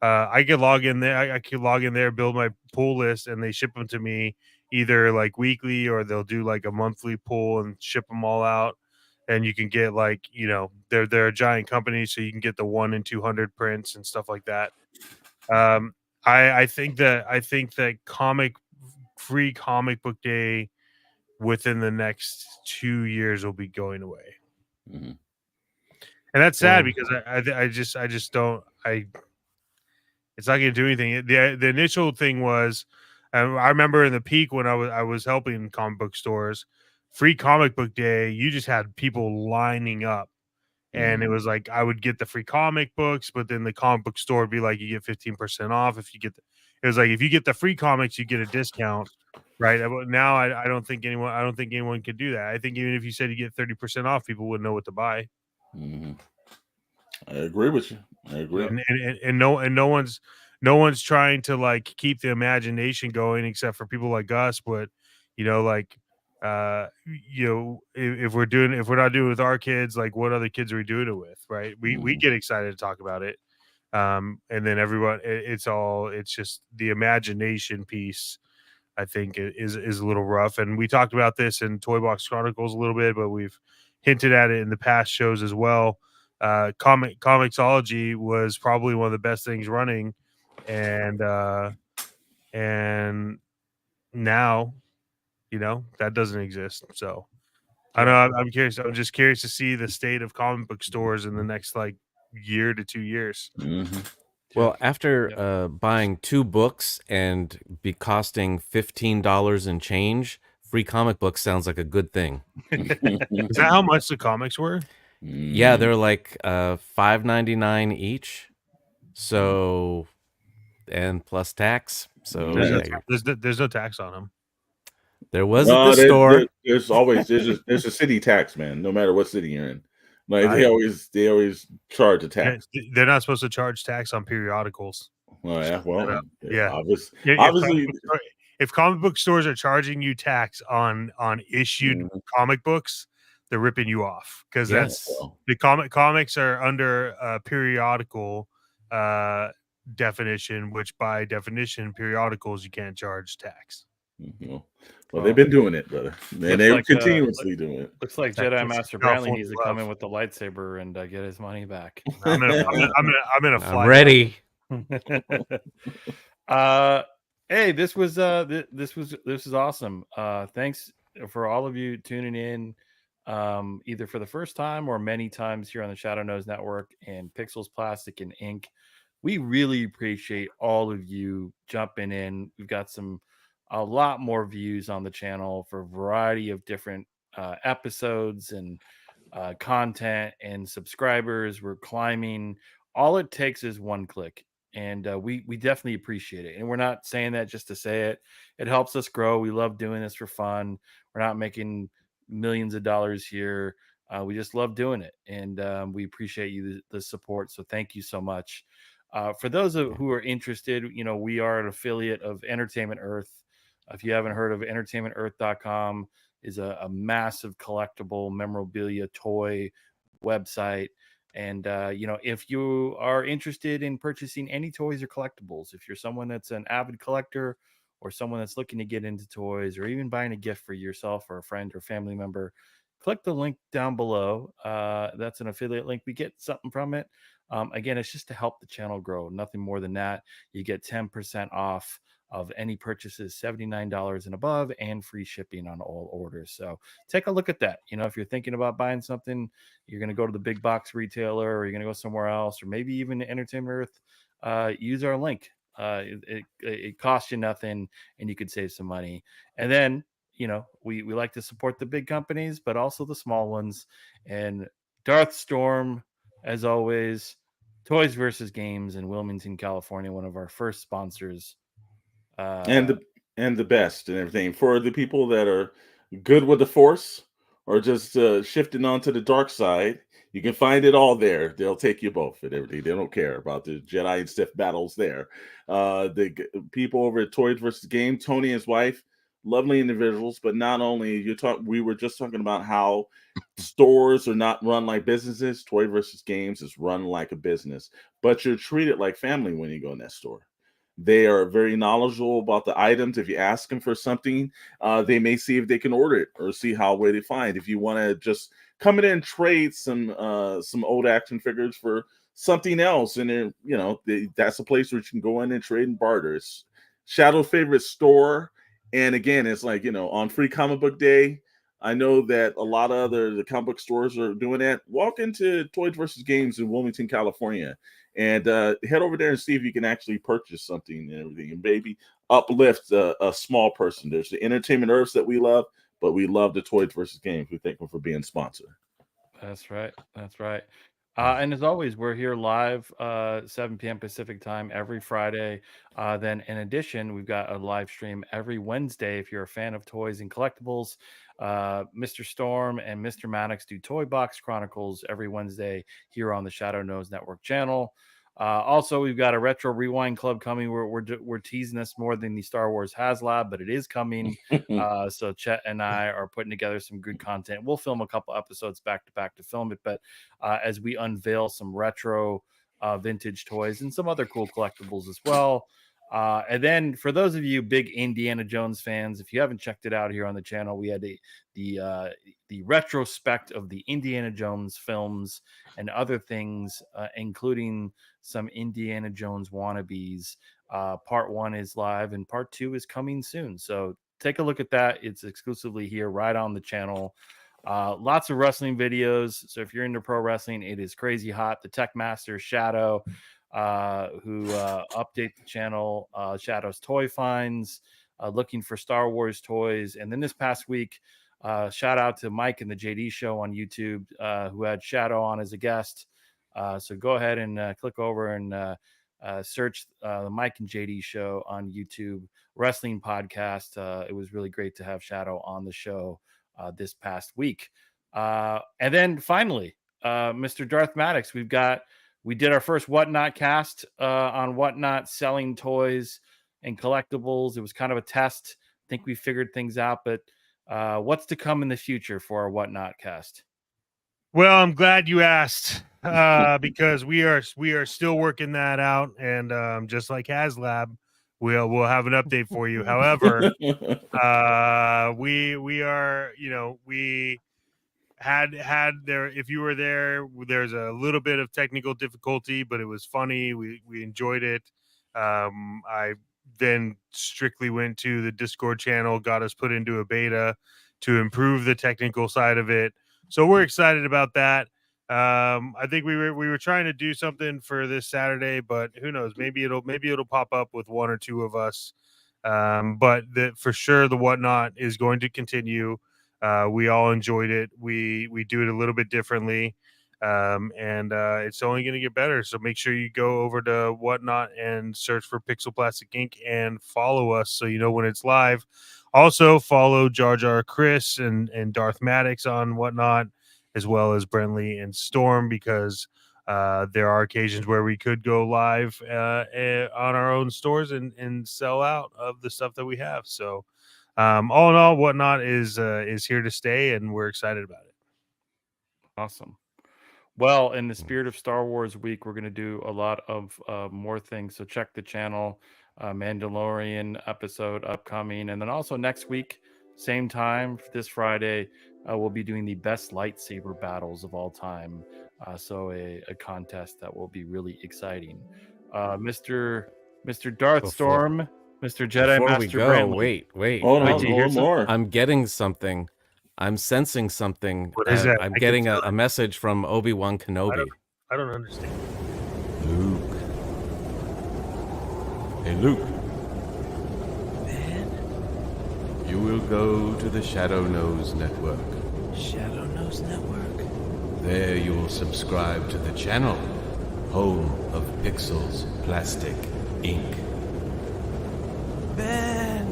I could log in there. I could log in there, build my pull list, and they ship them to me either like weekly or they'll do like a monthly pull and ship them all out. And you can get like they're a giant company, so you can get the 1 in 200 prints and stuff like that. I think that free comic book day within the next 2 years will be going away, and that's sad because I just don't. It's not going to do anything. The initial thing was, I remember in the peak when I was helping comic book stores, free comic book day, you just had people lining up, and it was like I would get the free comic books, but then the comic book store would be like you get 15% off if you get. It was like if you get the free comics, you get a discount, right? Now I don't think anyone could do that. I think even if you said you get 30% off, people wouldn't know what to buy.
I agree with you. I agree.
And no one's trying to like keep the imagination going except for people like us. But if we're not doing it with our kids, like what other kids are we doing it with? Right. We get excited to talk about it. And then everyone, it's just the imagination piece, I think is a little rough. And we talked about this in Toybox Chronicles a little bit, but we've hinted at it in the past shows as well. Comixology was probably one of the best things running, and now that doesn't exist. So I know I'm curious. I'm just curious to see the state of comic book stores in the next like year to 2 years.
Well, after buying 2 books and be costing $15 and change, free comic books sounds like a good thing.
Is that how much the comics were?
Yeah, they're like $5.99 each. So, and plus tax. So
there's no tax on them.
There was at the store.
There's a city tax, man. No matter what city you're in, like they always charge a tax.
They're not supposed to charge tax on periodicals.
Oh yeah, well,
yeah.
Obviously,
if comic book stores are charging you tax on issued comic books, they're ripping you off because the comics are under a periodical definition, which by definition, periodicals you can't charge tax.
Well, they've been doing it, brother, and they're continuously doing it.
Looks like Jedi Master Brantley needs to come in with the lightsaber and get his money back.
I'm gonna fly.
I'm ready.
Hey, this was awesome. Thanks for all of you tuning in. either for the first time or many times here on the Shadow Nose Network and Pixels Plastic and Ink. We really appreciate all of you jumping in. We've got a lot more views on the channel for a variety of different episodes and content and subscribers. We're climbing. All it takes is one click, and we definitely appreciate it. And we're not saying that just to say it. It helps us grow. We love doing this for fun. We're not making millions of dollars here. We just love doing it, and we appreciate the support. So thank you so much. For those who are interested, we are an affiliate of Entertainment Earth. If you haven't heard of entertainmentearth.com, is a massive collectible memorabilia toy website. And if you are interested in purchasing any toys or collectibles, if you're someone that's an avid collector or someone that's looking to get into toys or even buying a gift for yourself or a friend or family member, click the link down below. That's an affiliate link. We get something from it. Again, it's just to help the channel grow. Nothing more than that. You get 10% off of any purchases $79 and above and free shipping on all orders. So take a look at that. If you're thinking about buying something, you're going to go to the big box retailer or you're going to go somewhere else, or maybe even Entertainment Earth, use our link. It costs you nothing and you could save some money. And then, we like to support the big companies, but also the small ones. And Darth Storm, as always, Toys versus Games in Wilmington, California, one of our first sponsors.
And the best and everything for the people that are good with the Force or just shifting onto the dark side. You can find it all there. They'll take you both and everything. They don't care about the Jedi and Sith battles there. The people over at Toys versus Game, Tony and his wife, lovely individuals. But not only we were just talking about how stores are not run like businesses. Toy versus Games is run like a business, but you're treated like family when you go in that store. They are very knowledgeable about the items. If you ask them for something, they may see if they can order it or see how way they find. If you want to just come in and trade some old action figures for something else, and then that's a place where you can go in and trade and barter. It's Shadow's favorite store, and again, it's like on Free Comic Book Day. I know that a lot of the comic book stores are doing that. Walk into Toys versus Games in Wilmington, California, and head over there and see if you can actually purchase something and everything, and maybe uplift a small person. There's the Entertainment Earths that we love, but we love the Toys versus Games. We thank them for being sponsored.
That's right. And as always, we're here live 7 p.m. Pacific time every Friday. Then in addition, we've got a live stream every Wednesday. If you're a fan of toys and collectibles, Mr. Storm and Mr. Maddox do Toybox Chronicles every Wednesday here on the Shadow Nose Network channel. Also, we've got a retro rewind club coming. We're teasing this more than the Star Wars HasLab, but it is coming. So Chet and I are putting together some good content. We'll film a couple episodes back to back to film it, but as we unveil some retro vintage toys and some other cool collectibles as well. And then for those of you big Indiana Jones fans, if you haven't checked it out here on the channel, we had the retrospect of the Indiana Jones films and other things, including some Indiana Jones wannabes. Part 1 is live and part 2 is coming soon. So take a look at that. It's exclusively here right on the channel. Lots of wrestling videos. So if you're into pro wrestling, it is crazy hot. The Tech Master Shadow, who update the channel, Shadow's Toy Finds, looking for Star Wars toys. And then this past week, shout out to Mike and the JD Show on YouTube, who had Shadow on as a guest. So go ahead and click over and search the Mike and JD Show on YouTube, wrestling podcast. It was really great to have Shadow on the show this past week. And then finally, Mr. Darth Maddox, we did our first Whatnot cast on Whatnot selling toys and collectibles. It was kind of a test. I think we figured things out, but what's to come in the future for our Whatnot cast?
Well, I'm glad you asked because we are still working that out, and just like HasLab, we'll have an update for you. However, we are, we had there. If you were there, there's a little bit of technical difficulty, but it was funny. We enjoyed it. I then strictly went to the Discord channel, got us put into a beta to improve the technical side of it. So we're excited about that. I think we were trying to do something for this Saturday, but who knows? Maybe it'll pop up with one or two of us. But for sure, the whatnot is going to continue. We all enjoyed it. We do it a little bit differently, and it's only going to get better. So make sure you go over to whatnot and search for Pixel Plastic Inc. and follow us so you know when it's live. Also follow Jar Jar Chris and Darth Maddox on whatnot, as well as Brantley and Storm, because there are occasions where we could go live on our own stores and sell out of the stuff that we have. So all in all, whatnot is here to stay, and we're excited about it.
Awesome. Well, in the spirit of Star Wars Week, we're going to do a lot of more things. So check the channel. Mandalorian episode upcoming. And then also next week, same time, this Friday, we'll be doing the best lightsaber battles of all time. So a contest that will be really exciting. Mr. Darth Storm, Mr. Jedi
Before
Master
we go,
Brantley.
wait.
Hold
Wait,
on,
do you hear
hold more.
I'm getting something. I'm sensing something.
What is that?
I'm
I
getting
can feel
a message from Obi-Wan Kenobi.
I don't understand.
Luke. Hey, Luke.
Man,
You will go to the Shadow Nose Network.
Shadow Nose Network.
There you will subscribe to the channel, home of Pixels Plastic Inc.
Ben!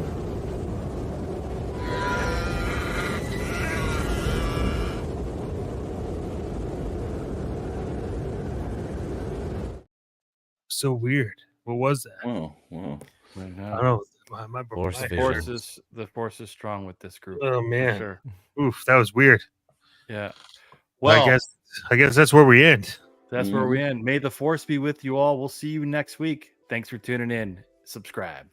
So weird. What was that?
Oh, wow.
I
I
know.
don't know. My
Force
my-
vision.
The force is strong with this group.
Oh
for
man.
sure.
Oof, that was weird.
Yeah.
Well,
Well,
I guess that's where we end.
that's where we end. May the force be with you all. We'll see you next week. Thanks for tuning in. Subscribe.